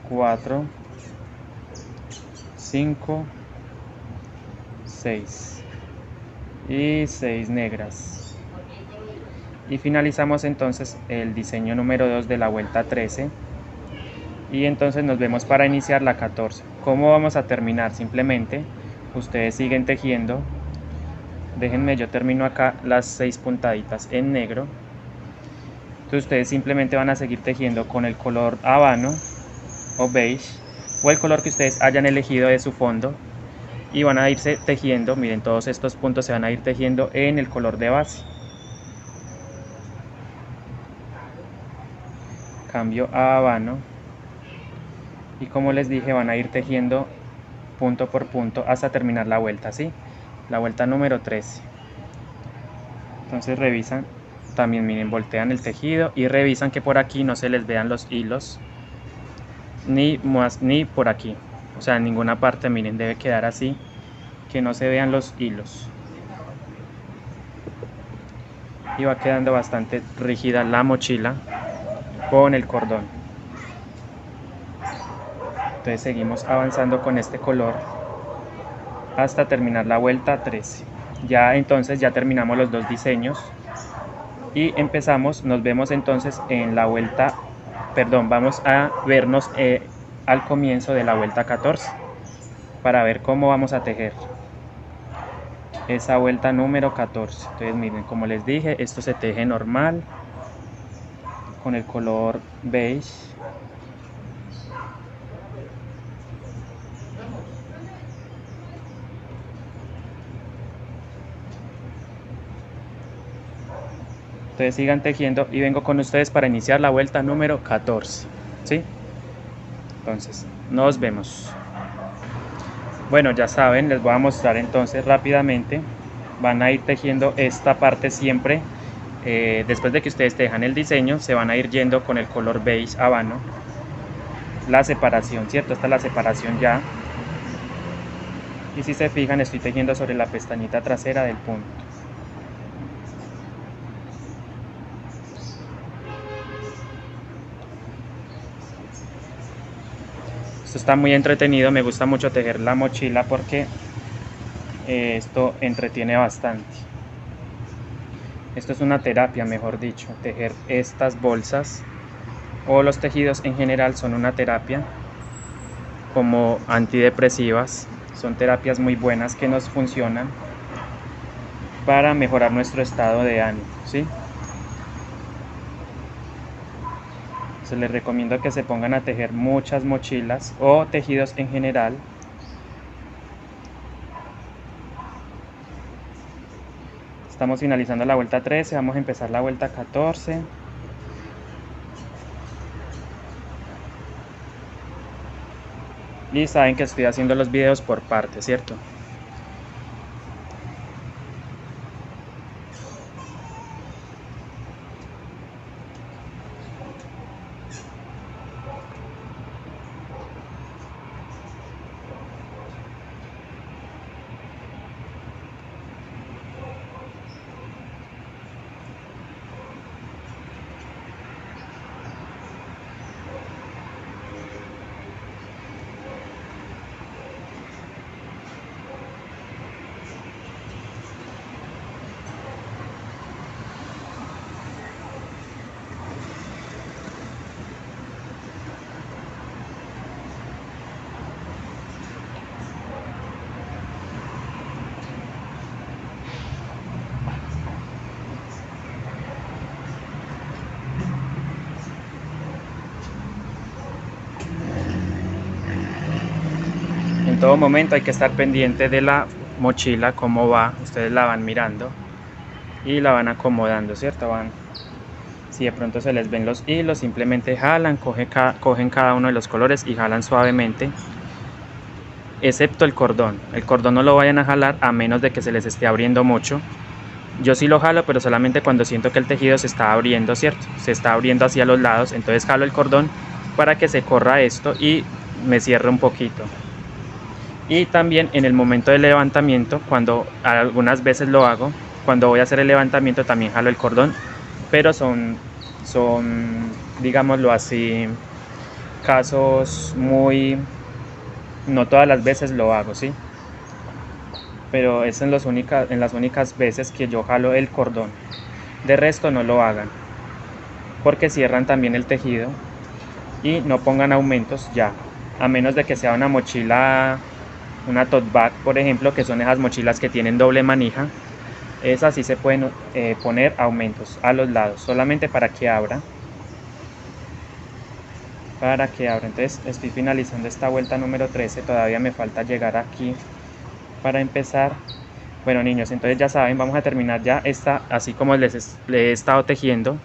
4, 5, 6 y 6 negras. Y finalizamos entonces el diseño número 2 de la vuelta 13. Y entonces nos vemos para iniciar la 14. ¿Cómo vamos a terminar? Simplemente ustedes siguen tejiendo. Déjenme, yo termino acá las 6 puntaditas en negro. Entonces ustedes simplemente van a seguir tejiendo con el color habano o beige, o el color que ustedes hayan elegido de su fondo. y van a irse tejiendo, miren, todos estos puntos se van a ir tejiendo en el color de base. Cambio a habano y como les dije van a ir tejiendo punto por punto hasta terminar la vuelta, ¿sí? La vuelta número 13. Entonces revisan, también miren, voltean el tejido y revisan que por aquí no se les vean los hilos ni por aquí, o sea, en ninguna parte, miren, debe quedar así, que no se vean los hilos. Y va quedando bastante rígida la mochila con el cordón. Entonces seguimos avanzando con este color hasta terminar la vuelta 13. Ya entonces ya terminamos los dos diseños y empezamos, nos vemos entonces en la vuelta, perdón, vamos a vernos al comienzo de la vuelta 14 para ver cómo vamos a tejer esa vuelta número 14. Entonces miren, como les dije, esto se teje normal con el color beige. Entonces sigan tejiendo y vengo con ustedes para iniciar la vuelta número 14, ¿sí? Entonces, nos vemos. Bueno, ya saben, les voy a mostrar entonces rápidamente. Van a ir tejiendo esta parte siempre. Después de que ustedes tejan el diseño, se van a ir yendo con el color beige habano. La separación, ¿cierto? Esta es la separación ya. Y si se fijan, estoy tejiendo sobre la pestañita trasera del punto. Esto está muy entretenido, me gusta mucho tejer la mochila porque esto entretiene bastante. Esto es una terapia, mejor dicho, tejer estas bolsas o los tejidos en general son una terapia como antidepresivas. Son terapias muy buenas que nos funcionan para mejorar nuestro estado de ánimo, ¿sí? Se les recomiendo que se pongan a tejer muchas mochilas o tejidos en general. Estamos finalizando la vuelta 13, vamos a empezar la vuelta 14. Y saben que estoy haciendo los videos por partes, ¿cierto? En todo momento hay que estar pendiente de la mochila, cómo va, ustedes la van mirando y la van acomodando, ¿cierto? Si de pronto se les ven los hilos, simplemente jalan, cogen cada uno de los colores y jalan suavemente, excepto el cordón. El cordón no lo vayan a jalar a menos de que se les esté abriendo mucho. Yo sí lo jalo, pero solamente cuando siento que el tejido se está abriendo, ¿cierto? Se está abriendo hacia los lados, entonces jalo el cordón para que se corra esto y me cierre un poquito. Y también en el momento del levantamiento, cuando algunas veces lo hago, cuando voy a hacer el levantamiento también jalo el cordón, pero son digámoslo así, casos muy, no todas las veces lo hago, ¿sí? Pero es en las únicas veces que yo jalo el cordón. De resto no lo hagan, porque cierran también el tejido y no pongan aumentos ya, a menos de que sea una mochila, una tote bag, por ejemplo, que son esas mochilas que tienen doble manija. Esas sí se pueden poner aumentos a los lados, solamente para que abra. Entonces estoy finalizando esta vuelta número 13, todavía me falta llegar aquí para empezar. Bueno niños, entonces ya saben, vamos a terminar ya esta, así como les he estado tejiendo,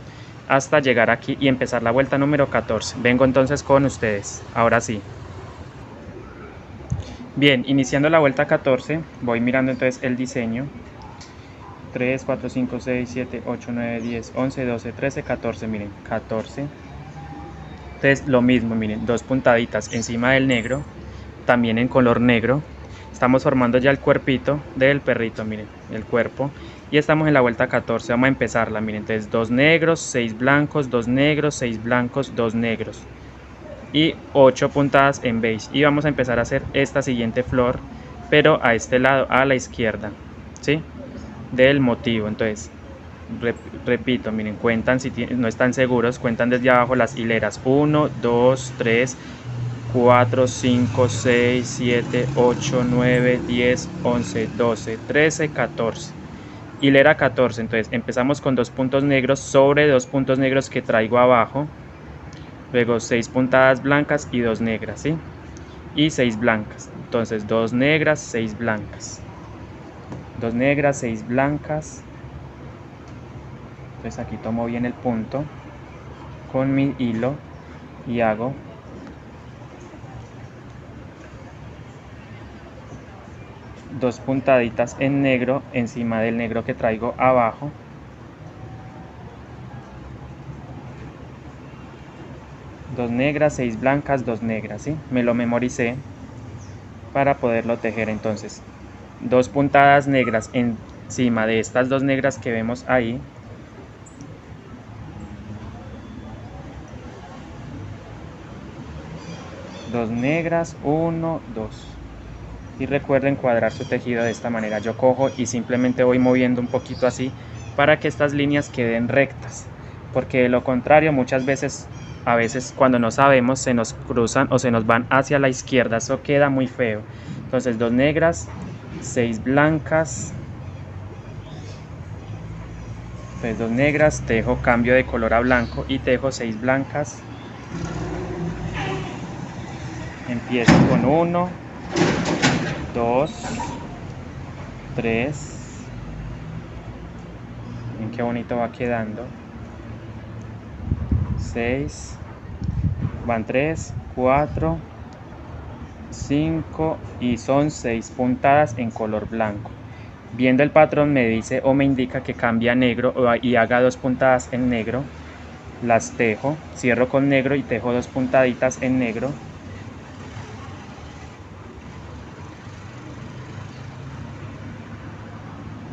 hasta llegar aquí y empezar la vuelta número 14. Vengo entonces con ustedes, ahora sí. Bien, iniciando la vuelta 14, voy mirando entonces el diseño. 3, 4, 5, 6, 7, 8, 9, 10, 11, 12, 13, 14, miren, 14. Entonces lo mismo, miren, dos puntaditas encima del negro, también en color negro. Estamos formando ya el cuerpito del perrito, miren, el cuerpo. Y estamos en la vuelta 14, vamos a empezarla, miren, entonces 2 negros, 6 blancos, 2 negros, 6 blancos, 2 negros. Y 8 puntadas en beige. Y vamos a empezar a hacer esta siguiente flor, pero a este lado, a la izquierda, ¿sí? Del motivo. Entonces, repito, miren, cuentan, si no están seguros, cuentan desde abajo las hileras. 1, 2, 3, 4, 5, 6, 7, 8, 9, 10, 11, 12, 13, 14. Hilera 14, entonces empezamos con 2 puntos negros sobre 2 puntos negros que traigo abajo. Luego 6 puntadas blancas y 2 negras, ¿sí? Y 6 blancas. Entonces 2 negras, 6 blancas. 2 negras, 6 blancas. Entonces aquí tomo bien el punto con mi hilo y hago dos puntaditas en negro encima del negro que traigo abajo. Dos negras, 6 blancas, 2 negras, ¿sí? Me lo memoricé para poderlo tejer. Entonces 2 puntadas negras encima de estas 2 negras que vemos ahí. Dos negras, 1, 2. Y recuerden cuadrar su tejido de esta manera. Yo cojo y simplemente voy moviendo un poquito así para que estas líneas queden rectas, porque de lo contrario muchas veces, a veces cuando no sabemos, se nos cruzan o se nos van hacia la izquierda. Eso queda muy feo. Entonces 2 negras, 6 blancas. Entonces 2 negras, tejo, cambio de color a blanco y tejo 6 blancas. Empiezo con 1, 2, 3. Miren qué bonito va quedando. 6. Van 3, 4, 5 y son 6 puntadas en color blanco. Viendo el patrón me dice o me indica que cambia a negro y haga 2 puntadas en negro. Las tejo, cierro con negro y tejo 2 puntaditas en negro.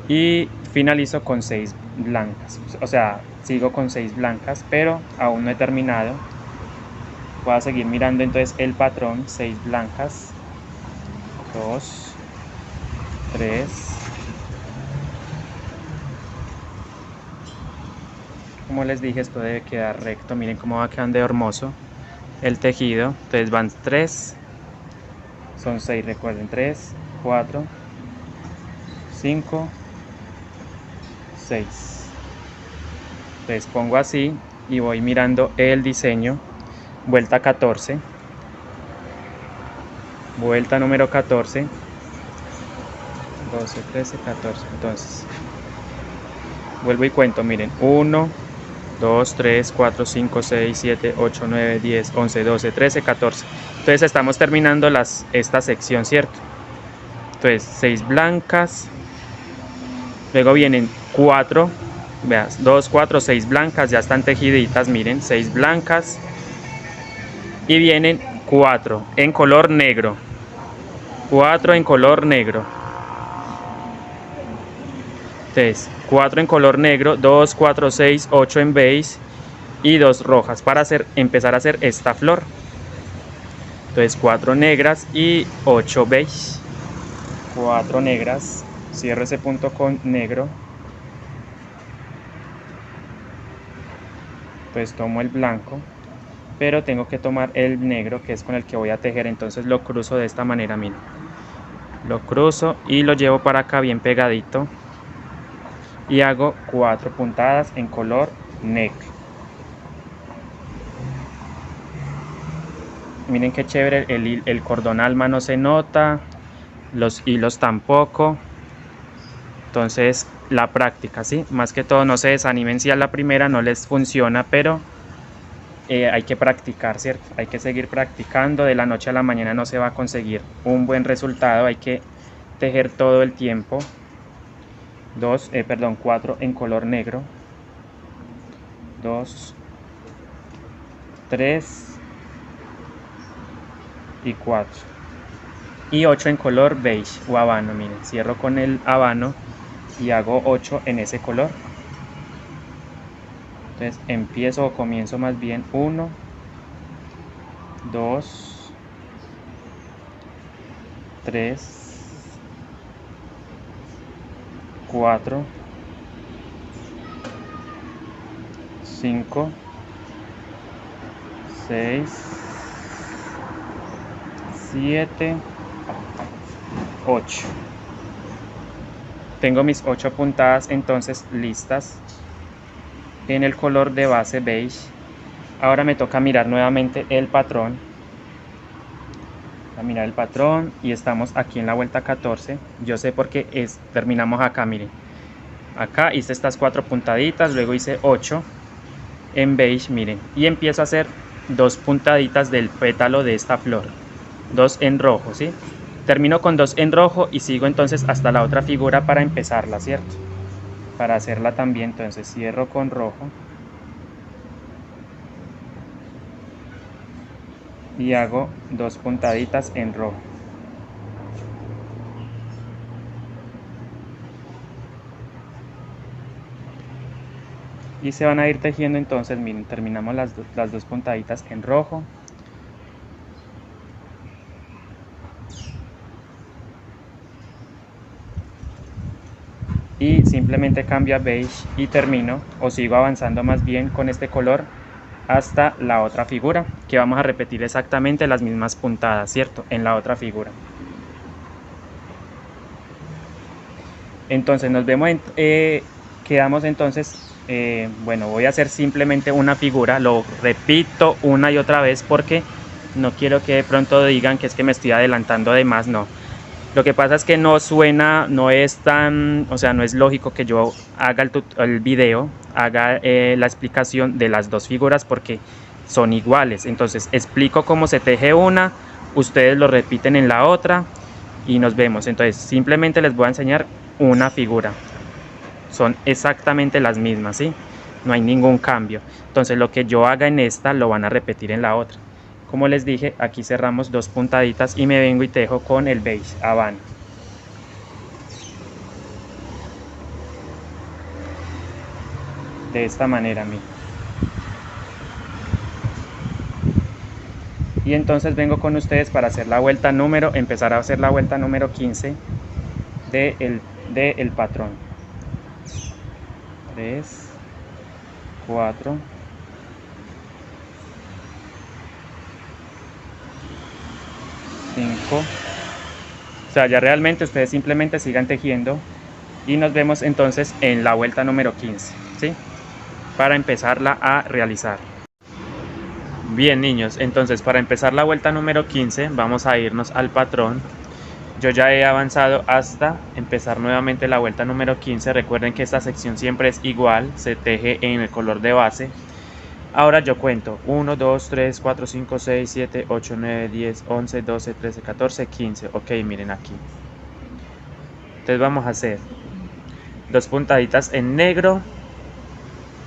Y finalizo con 6 blancas, o sea, sigo con 6 blancas, pero aún no he terminado. Voy a seguir mirando entonces el patrón. 6 blancas, 2, 3, como les dije, esto debe quedar recto. Miren cómo va quedando hermoso el tejido. Entonces van 3, son 6, recuerden, 3, 4, 5, 6. Entonces pongo así y voy mirando el diseño. Vuelta 14, vuelta número 14, 12, 13, 14. Entonces vuelvo y cuento, miren, 1, 2, 3, 4, 5, 6, 7, 8, 9, 10, 11, 12, 13, 14. Entonces estamos terminando esta sección, ¿cierto? Entonces 6 blancas, luego vienen 4, veas, 2, 4, 6 blancas, ya están tejiditas, miren, 6 blancas. Y vienen 4 en color negro, 4 en color negro. Entonces 4 en color negro, 2, 4, 6, 8 en beige y 2 rojas para empezar a hacer esta flor. Entonces 4 negras y 8 beige. 4 negras, cierro ese punto con negro. Entonces tomo el blanco, pero tengo que tomar el negro, que es con el que voy a tejer. Entonces lo cruzo de esta manera, miren. Lo cruzo y lo llevo para acá bien pegadito. Y hago 4 puntadas en color negro. Miren qué chévere, el cordón alma no se nota. los hilos tampoco. Entonces la práctica, ¿sí? Más que todo no se desanimen si a la primera no les funciona, pero hay que practicar, ¿cierto? Hay que seguir practicando. De la noche a la mañana no se va a conseguir un buen resultado, hay que tejer todo el tiempo. 4 en color negro, 2, 3 y 4 y 8 en color beige o habano. Miren, cierro con el habano y hago 8 en ese color. Entonces empiezo o comienzo más bien 1, 2, 3, 4, 5, 6, 7, 8. Tengo mis 8 puntadas entonces listas en el color de base beige. Ahora me toca mirar nuevamente el patrón. A mirar el patrón y estamos aquí en la vuelta 14. Yo sé por qué terminamos acá, miren. Acá hice estas 4 puntaditas, luego hice 8 en beige, miren. Y empiezo a hacer 2 puntaditas del pétalo de esta flor. 2 en rojo, ¿sí? Termino con 2 en rojo y sigo entonces hasta la otra figura para empezarla, ¿cierto? Para hacerla también, entonces cierro con rojo. Y hago 2 puntaditas en rojo. Y se van a ir tejiendo entonces, miren, terminamos las 2 puntaditas en rojo. Y simplemente cambio a beige y termino o sigo avanzando más bien con este color hasta la otra figura, que vamos a repetir exactamente las mismas puntadas, ¿cierto? En la otra figura. Entonces nos vemos, quedamos entonces, bueno, voy a hacer simplemente una figura, lo repito una y otra vez porque no quiero que de pronto digan que es que me estoy adelantando de más, no. Lo que pasa es que no suena, no es tan, o sea, no es lógico que yo haga el video, haga la explicación de las 2 figuras porque son iguales. Entonces explico cómo se teje una, ustedes lo repiten en la otra y nos vemos. Entonces simplemente les voy a enseñar una figura. Son exactamente las mismas, ¿sí? No hay ningún cambio. Entonces lo que yo haga en esta lo van a repetir en la otra. Como les dije, aquí cerramos 2 puntaditas y me vengo y tejo con el beige habano. De esta manera, miren. Y entonces vengo con ustedes para hacer la vuelta empezar a hacer la vuelta número 15 del patrón. 3, 4, 5. O sea, ya realmente ustedes simplemente sigan tejiendo y nos vemos entonces en la vuelta número 15, ¿sí? Para empezarla a realizar. Bien, niños, entonces para empezar la vuelta número 15 vamos a irnos al patrón. Yo ya he avanzado hasta empezar nuevamente la vuelta número 15. Recuerden que esta sección siempre es igual, se teje en el color de base. Ahora yo cuento 1, 2, 3, 4, 5, 6, 7, 8, 9, 10, 11, 12, 13, 14, 15. Ok, miren aquí. Entonces vamos a hacer 2 puntaditas en negro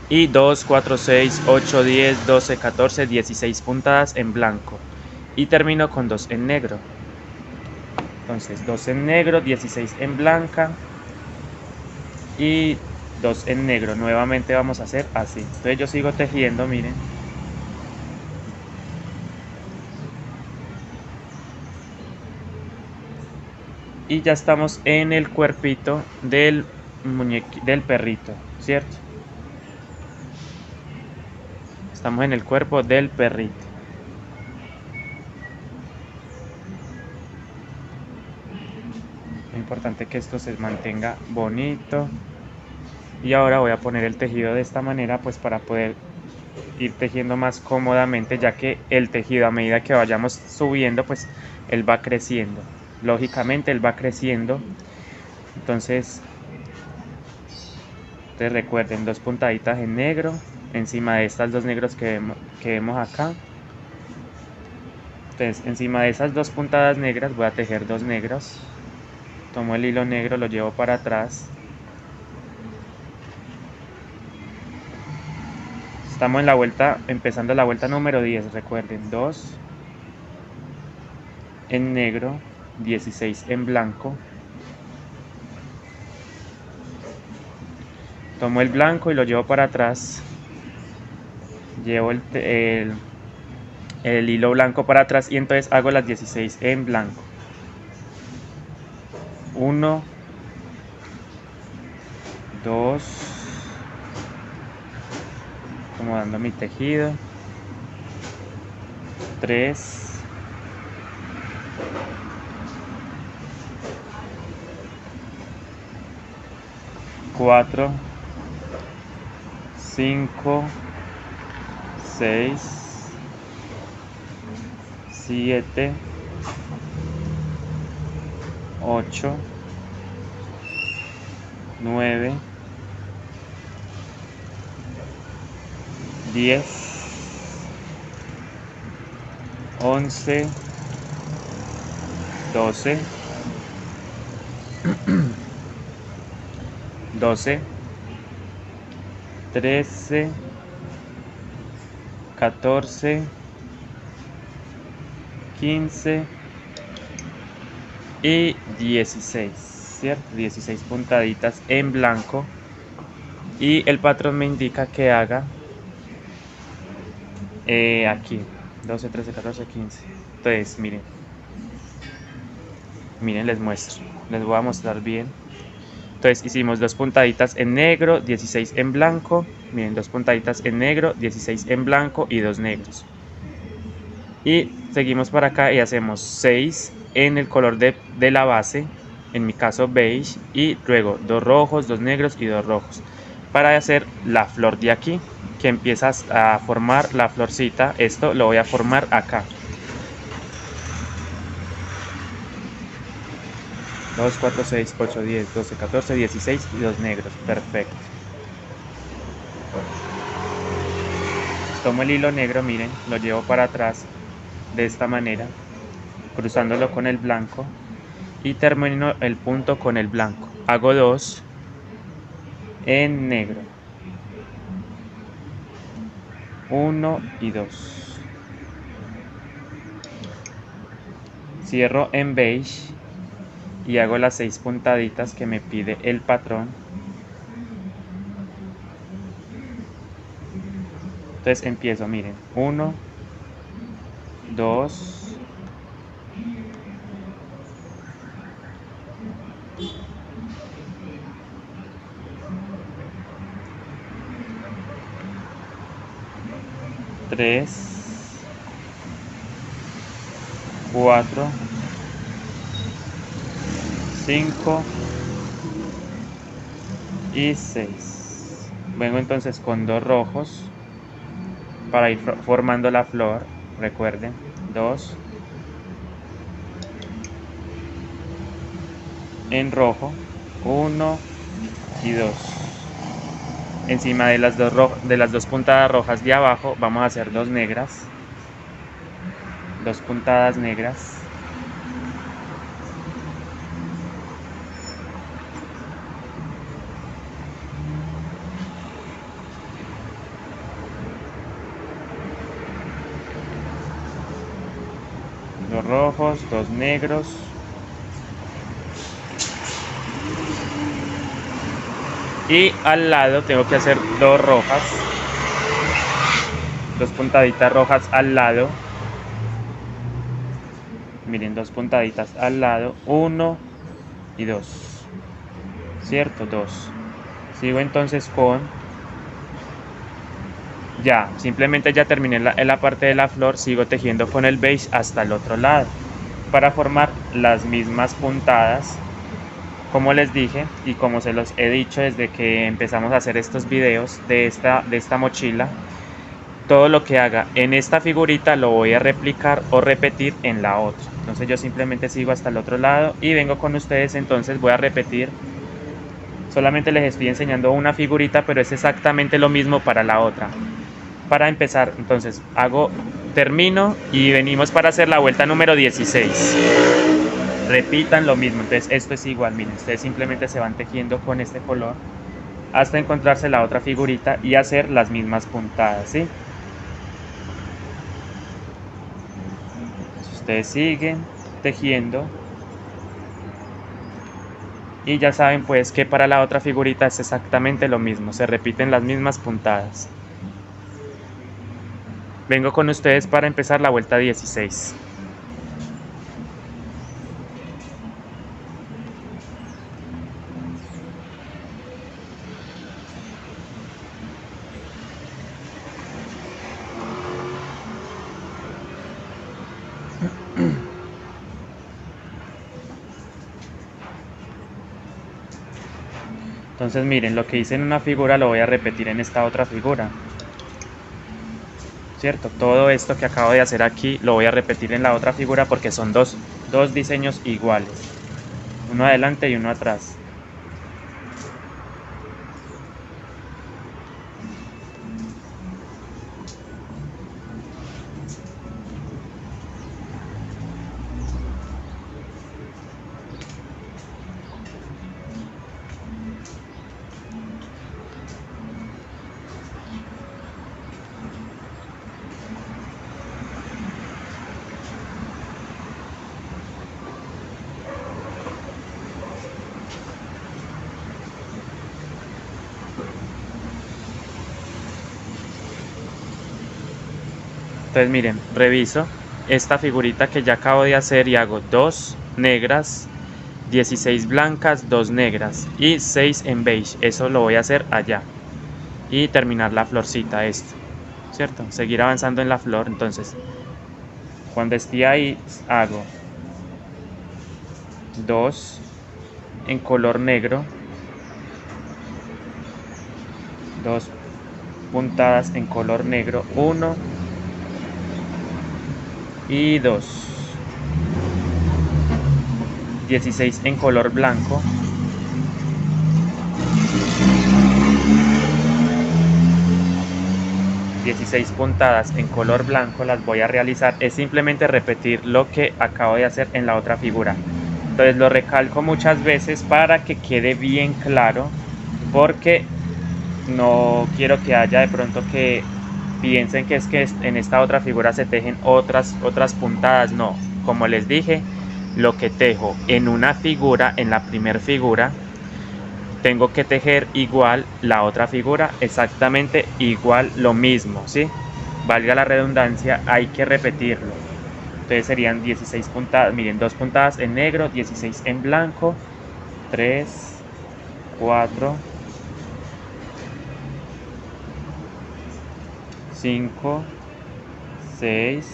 y 2, 4, 6, 8, 10, 12, 14, 16 puntadas en blanco. Y termino con 2 en negro. Entonces 2 en negro, 16 en blanca y 2 en negro. Nuevamente vamos a hacer así. Entonces yo sigo tejiendo, miren. Y ya estamos en el cuerpito del perrito, ¿cierto? Estamos en el cuerpo del perrito. Es importante que esto se mantenga bonito. Y ahora voy a poner el tejido de esta manera, pues para poder ir tejiendo más cómodamente, ya que el tejido a medida que vayamos subiendo, pues él va creciendo. lógicamente él va creciendo. Entonces recuerden, 2 puntaditas en negro encima de estas 2 negros que vemos acá. Entonces encima de esas 2 puntadas negras voy a tejer 2 negros. Tomo el hilo negro, lo llevo para atrás. Estamos en la vuelta, empezando la vuelta número 10, recuerden, 2 en negro, 16 en blanco. Tomo el blanco y lo llevo para atrás. Llevo el hilo blanco para atrás y entonces hago las 16 en blanco. 1, 2, acomodando mi tejido, 3, 4, 5, 6, 7, 8, 9, 10, 11, 12, 12, 13, 14, 15 y 16, ¿cierto? 16 puntaditas en blanco y el patrón me indica que haga aquí 12, 13, 14, 15. Entonces miren, les muestro, les voy a mostrar bien. Entonces hicimos 2 puntaditas en negro, 16 en blanco. Miren, 2 puntaditas en negro, 16 en blanco y 2 negros. Y seguimos para acá y hacemos 6 en el color de la base, en mi caso beige, y luego 2 rojos, 2 negros y 2 rojos, para hacer la flor de aquí, que empiezas a formar la florcita. Esto lo voy a formar acá. 2, 4, 6, 8, 10, 12, 14, 16 y 2 negros. Perfecto. Tomo el hilo negro, miren, lo llevo para atrás de esta manera, cruzándolo con el blanco y termino el punto con el blanco. Hago 2 en negro, 1 y 2. Cierro en beige y hago las 6 puntaditas que me pide el patrón. Entonces empiezo, miren, 1, 2, 3, 4, 5 y 6. Vengo entonces con 2 rojos para ir formando la flor. Recuerden, 2 en rojo, 1 y 2. Encima de las dos puntadas rojas de abajo vamos a hacer 2 negras, 2 puntadas negras. Dos rojos, 2 negros. Y al lado tengo que hacer 2 rojas, 2 puntaditas rojas al lado. Miren, 2 puntaditas al lado, 1 y 2, ¿cierto? 2. Sigo entonces con, ya, simplemente ya terminé en la parte de la flor. Sigo tejiendo con el beige hasta el otro lado para formar las mismas puntadas. Como les dije y como se los he dicho desde que empezamos a hacer estos videos de esta mochila, todo lo que haga en esta figurita lo voy a replicar o repetir en la otra. Entonces yo simplemente sigo hasta el otro lado y vengo con ustedes. Entonces voy a repetir, solamente les estoy enseñando una figurita, pero es exactamente lo mismo para la otra. Para empezar, entonces termino y venimos para hacer la vuelta número 16. Repitan lo mismo. Entonces esto es igual, miren, ustedes simplemente se van tejiendo con este color hasta encontrarse la otra figurita y hacer las mismas puntadas, ¿sí? Ustedes siguen tejiendo y ya saben pues que para la otra figurita es exactamente lo mismo, se repiten las mismas puntadas. Vengo con ustedes para empezar la vuelta 16. Entonces miren, lo que hice en una figura lo voy a repetir en esta otra figura, ¿cierto? Todo esto que acabo de hacer aquí lo voy a repetir en la otra figura porque son dos diseños iguales, uno adelante y uno atrás. Entonces miren, reviso esta figurita que ya acabo de hacer y hago 2 negras, 16 blancas, 2 negras y 6 en beige. Eso lo voy a hacer allá y terminar la florcita esta, ¿cierto? Seguir avanzando en la flor. Entonces cuando esté ahí hago 2 en color negro, 2 puntadas en color negro, 1 y 2, 16 en color blanco, 16 puntadas en color blanco las voy a realizar. Es simplemente repetir lo que acabo de hacer en la otra figura. Entonces lo recalco muchas veces para que quede bien claro, porque no quiero que haya de pronto que piensen que es que en esta otra figura se tejen otras puntadas. No, como les dije, lo que tejo en una figura, en la primera figura, tengo que tejer igual la otra figura, exactamente igual lo mismo, ¿sí? Valga la redundancia, hay que repetirlo. Entonces serían 16 puntadas, miren, 2 puntadas en negro, 16 en blanco, 3, 4, 5, 6,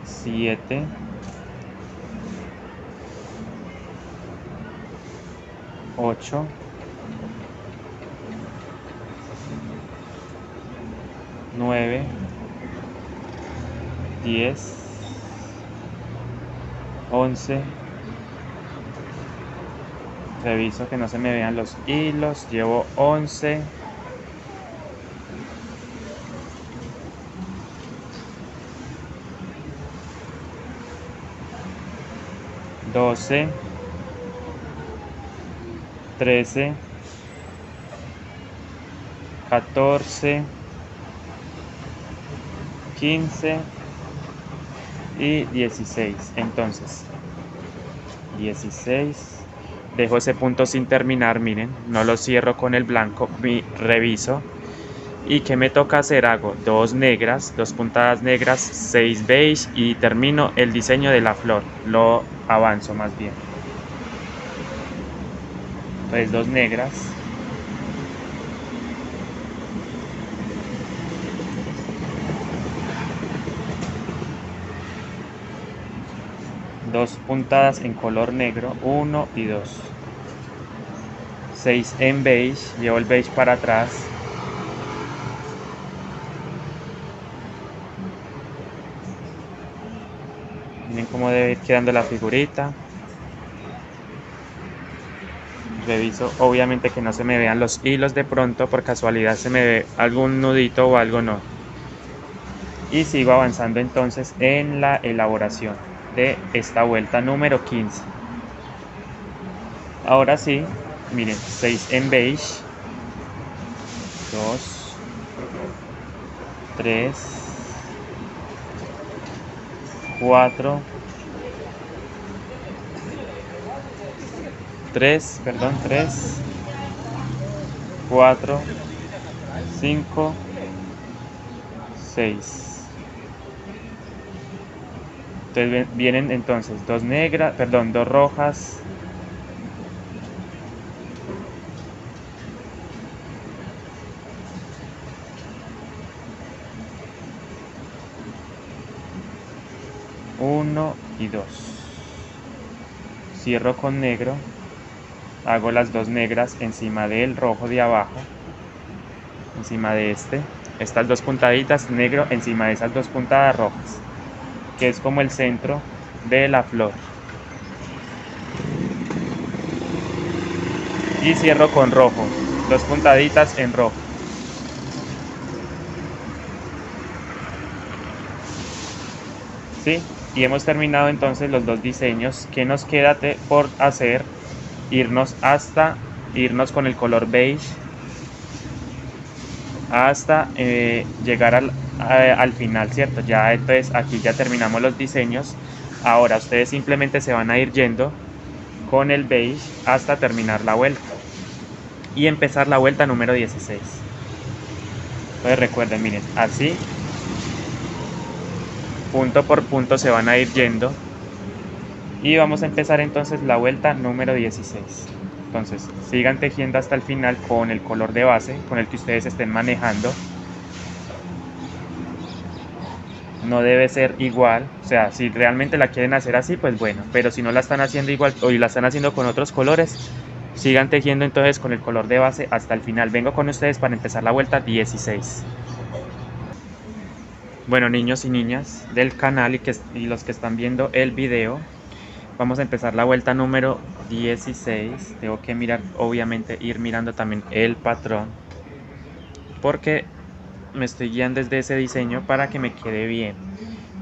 7, 8, 9, 10, 11, reviso que no se me vean los hilos, llevo 11, 12, 13, 14, 15 y 16. Entonces 16, dejo ese punto sin terminar, miren, no lo cierro con el blanco, reviso. ¿Y qué me toca hacer? Hago 2 negras, 2 puntadas negras, 6 beige y termino el diseño de la flor, lo avanzo más bien. Entonces 2 negras, 2 puntadas en color negro, 1 y 2, 6 en beige, llevo el beige para atrás, Miren cómo debe ir quedando la figurita. Reviso obviamente que no se me vean los hilos, de pronto por casualidad se me ve algún nudito o algo, no. Y sigo avanzando entonces en la elaboración de esta vuelta número 15. Ahora sí, miren, 6 en beige, 2, 3, 4, 3, 4, 5, 6. Entonces vienen entonces dos negras, perdón, dos rojas, uno y dos. Cierro con negro, hago las dos negras encima del rojo de abajo, encima de estas dos puntaditas, negro encima de esas dos puntadas rojas, que es como el centro de la flor. Y cierro con rojo, dos puntaditas en rojo. ¿Sí? Y hemos terminado entonces los dos diseños. ¿Qué nos queda por hacer? Irnos con el color beige hasta llegar al final, ¿cierto? Ya entonces aquí ya terminamos los diseños. Ahora ustedes simplemente se van a ir yendo con el beige hasta terminar la vuelta y empezar la vuelta número 16. Entonces recuerden, miren, así punto por punto se van a ir yendo y vamos a empezar entonces la vuelta número 16. Entonces sigan tejiendo hasta el final con el color de base con el que ustedes estén manejando. No debe ser igual, o sea, si realmente la quieren hacer así, pues bueno, pero si no la están haciendo igual o la están haciendo con otros colores, sigan tejiendo entonces con el color de base hasta el final. Vengo con ustedes para empezar la vuelta 16. Bueno, niños y niñas del canal y los que están viendo el video, vamos a empezar la vuelta número 16. Tengo que mirar, obviamente, ir mirando también el patrón, porque me estoy guiando desde ese diseño para que me quede bien.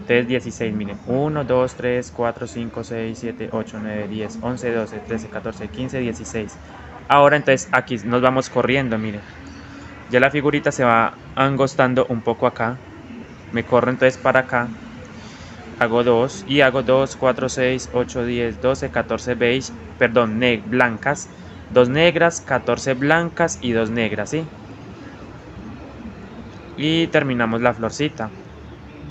Entonces 16, miren, 1, 2, 3, 4, 5, 6, 7, 8, 9, 10, 11, 12, 13, 14, 15, 16. Ahora entonces aquí nos vamos corriendo, miren. Ya la figurita se va angostando un poco acá. Me corro entonces para acá. Hago 2 y hago 2, 4, 6, 8, 10, 12, 14 beige, perdón, blancas. 2 negras, 14 blancas y 2 negras, ¿sí? Y terminamos la florcita.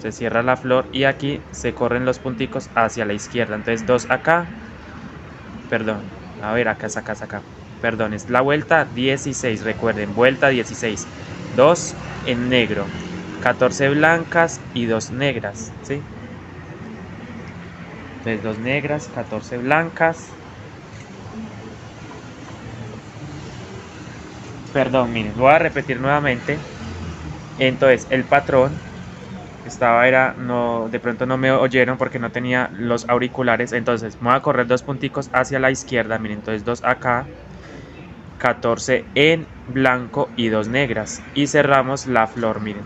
Se cierra la flor y aquí se corren los punticos hacia la izquierda. Entonces 2 acá, perdón, a ver, acá, perdón, es la vuelta 16, recuerden, vuelta 16, 2 en negro, 14 blancas y 2 negras, ¿sí? Entonces 2 negras, 14 blancas, perdón, miren, voy a repetir nuevamente. Entonces el patrón de pronto no me oyeron porque no tenía los auriculares. Entonces me voy a correr 2 punticos hacia la izquierda, miren, entonces 2 acá, 14 en blanco y 2 negras, y cerramos la flor, miren,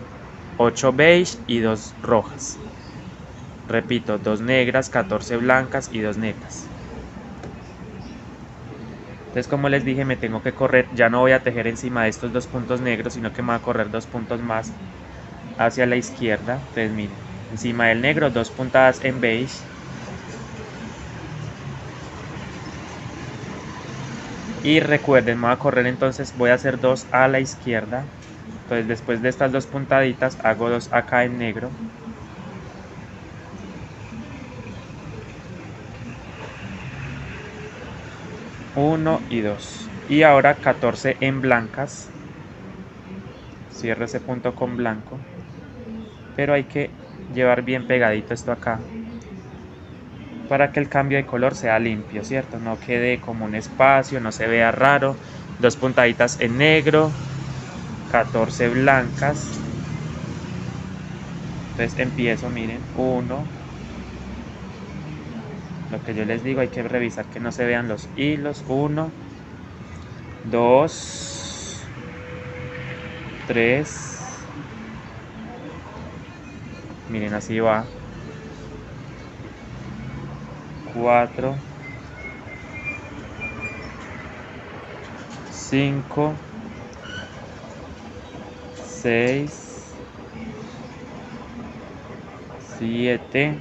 8 beige y 2 rojas. Repito, 2 negras, 14 blancas y 2 negras. Entonces, como les dije, me tengo que correr, ya no voy a tejer encima de estos 2 puntos negros, sino que me voy a correr 2 puntos más hacia la izquierda. Entonces miren, encima del negro 2 puntadas en beige, y recuerden, me voy a correr, entonces voy a hacer 2 a la izquierda. Entonces después de estas 2 puntaditas hago 2 acá en negro, uno y 2, y ahora 14 en blancas. Cierro ese punto con blanco, pero hay que llevar bien pegadito esto acá para que el cambio de color sea limpio, ¿cierto? No quede como un espacio, no se vea raro. 2 puntaditas en negro, 14 blancas. Entonces empiezo, miren, 1, Lo que yo les digo, hay que revisar que no se vean los hilos. 1, 2, 3. Miren, así va. 4, 5, 6, 7,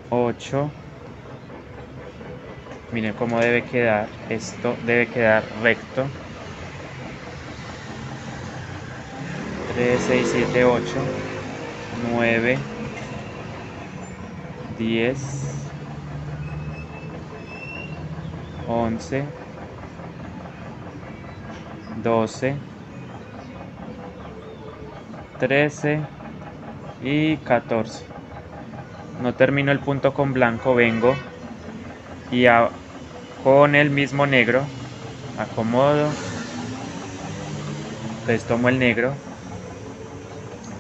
8. Miren cómo debe quedar. Esto debe quedar recto. 3, 6, 7, 8, 9, 10, 11, 12, 13 y 14. No termino el punto con blanco, vengo y con el mismo negro acomodo. Entonces tomo el negro,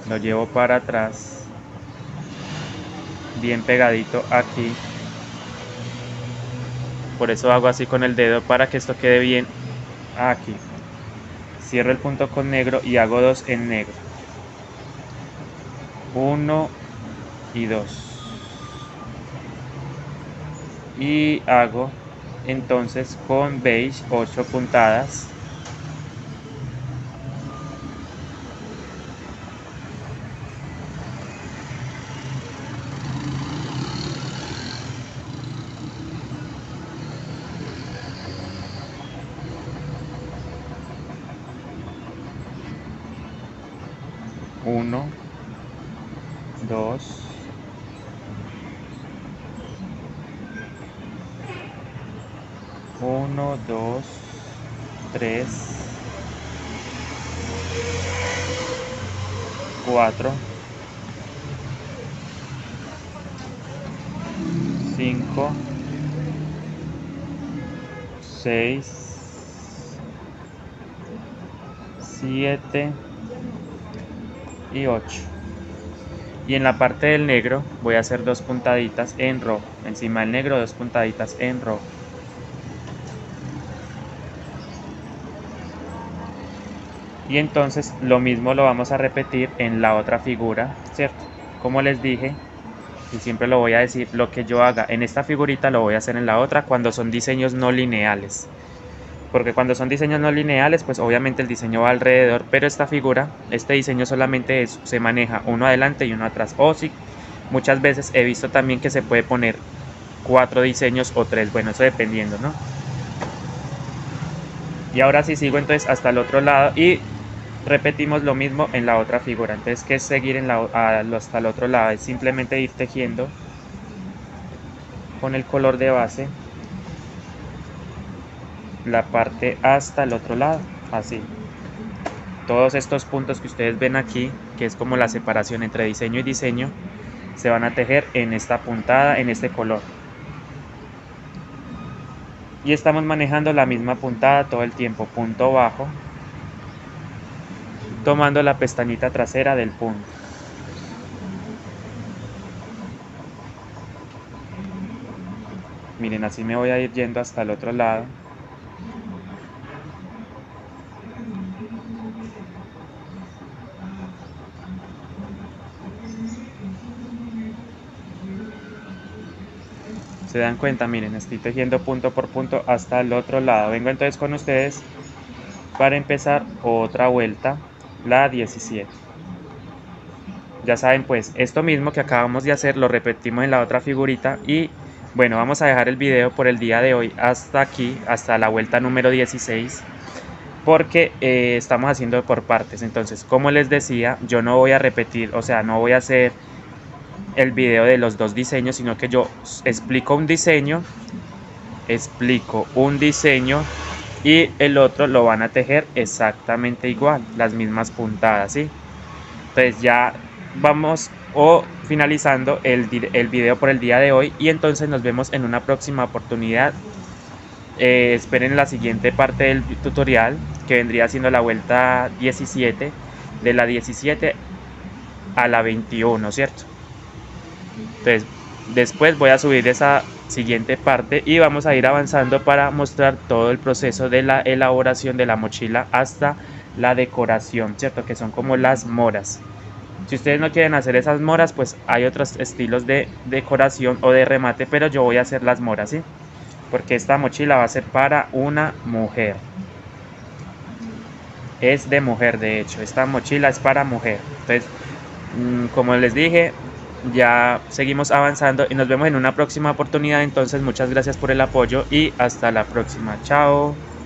lo llevo para atrás, bien pegadito aquí. Por eso hago así con el dedo, para que esto quede bien aquí. Cierro el punto con negro y hago 2 en negro. 1 y 2. Y hago entonces con beige 8 puntadas. Uno, 2, 1, 2, 3, 4, 5, 6, 7 y 8. Y en la parte del negro voy a hacer 2 puntaditas en rojo. Encima del negro 2 puntaditas en rojo. Y entonces lo mismo lo vamos a repetir en la otra figura, ¿cierto? Como les dije, y siempre lo voy a decir, lo que yo haga en esta figurita lo voy a hacer en la otra cuando son diseños no lineales. Porque cuando son diseños no lineales, pues obviamente el diseño va alrededor, pero esta figura, este diseño solamente se maneja uno adelante y uno atrás. O sí, muchas veces he visto también que se puede poner 4 diseños o 3, bueno, eso dependiendo, ¿no? Y ahora sí sigo entonces hasta el otro lado y repetimos lo mismo en la otra figura. Entonces, ¿qué es seguir hasta el otro lado? Es simplemente ir tejiendo con el color de base la parte hasta el otro lado, así. Todos estos puntos que ustedes ven aquí, que es como la separación entre diseño y diseño, se van a tejer en esta puntada, en este color. Y estamos manejando la misma puntada todo el tiempo, punto bajo, tomando la pestañita trasera del punto. Miren, así me voy a ir yendo hasta el otro lado. Se dan cuenta, miren, estoy tejiendo punto por punto hasta el otro lado. Vengo entonces con ustedes para empezar otra vuelta, la 17. Ya saben, pues esto mismo que acabamos de hacer lo repetimos en la otra figurita. Y bueno, vamos a dejar el video por el día de hoy hasta aquí, hasta la vuelta número 16, porque estamos haciendo por partes. Entonces, como les decía, yo no voy a repetir, o sea, no voy a hacer el video de los 2 diseños, sino que yo explico un diseño y el otro lo van a tejer exactamente igual, las mismas puntadas, ¿sí? Entonces ya vamos finalizando el video por el día de hoy, y entonces nos vemos en una próxima oportunidad. Esperen la siguiente parte del tutorial, que vendría siendo la vuelta 17, de la 17 a la 21, ¿cierto? Entonces Después voy a subir esa siguiente parte y vamos a ir avanzando para mostrar todo el proceso de la elaboración de la mochila hasta la decoración, ¿cierto? Que son como las moras. Si ustedes no quieren hacer esas moras, pues hay otros estilos de decoración o de remate, pero yo voy a hacer las moras, ¿sí? Porque esta mochila va a ser para una mujer. Es de mujer, de hecho, esta mochila es para mujer. Entonces, como les dije, ya seguimos avanzando y nos vemos en una próxima oportunidad. Entonces, muchas gracias por el apoyo y hasta la próxima. Chao.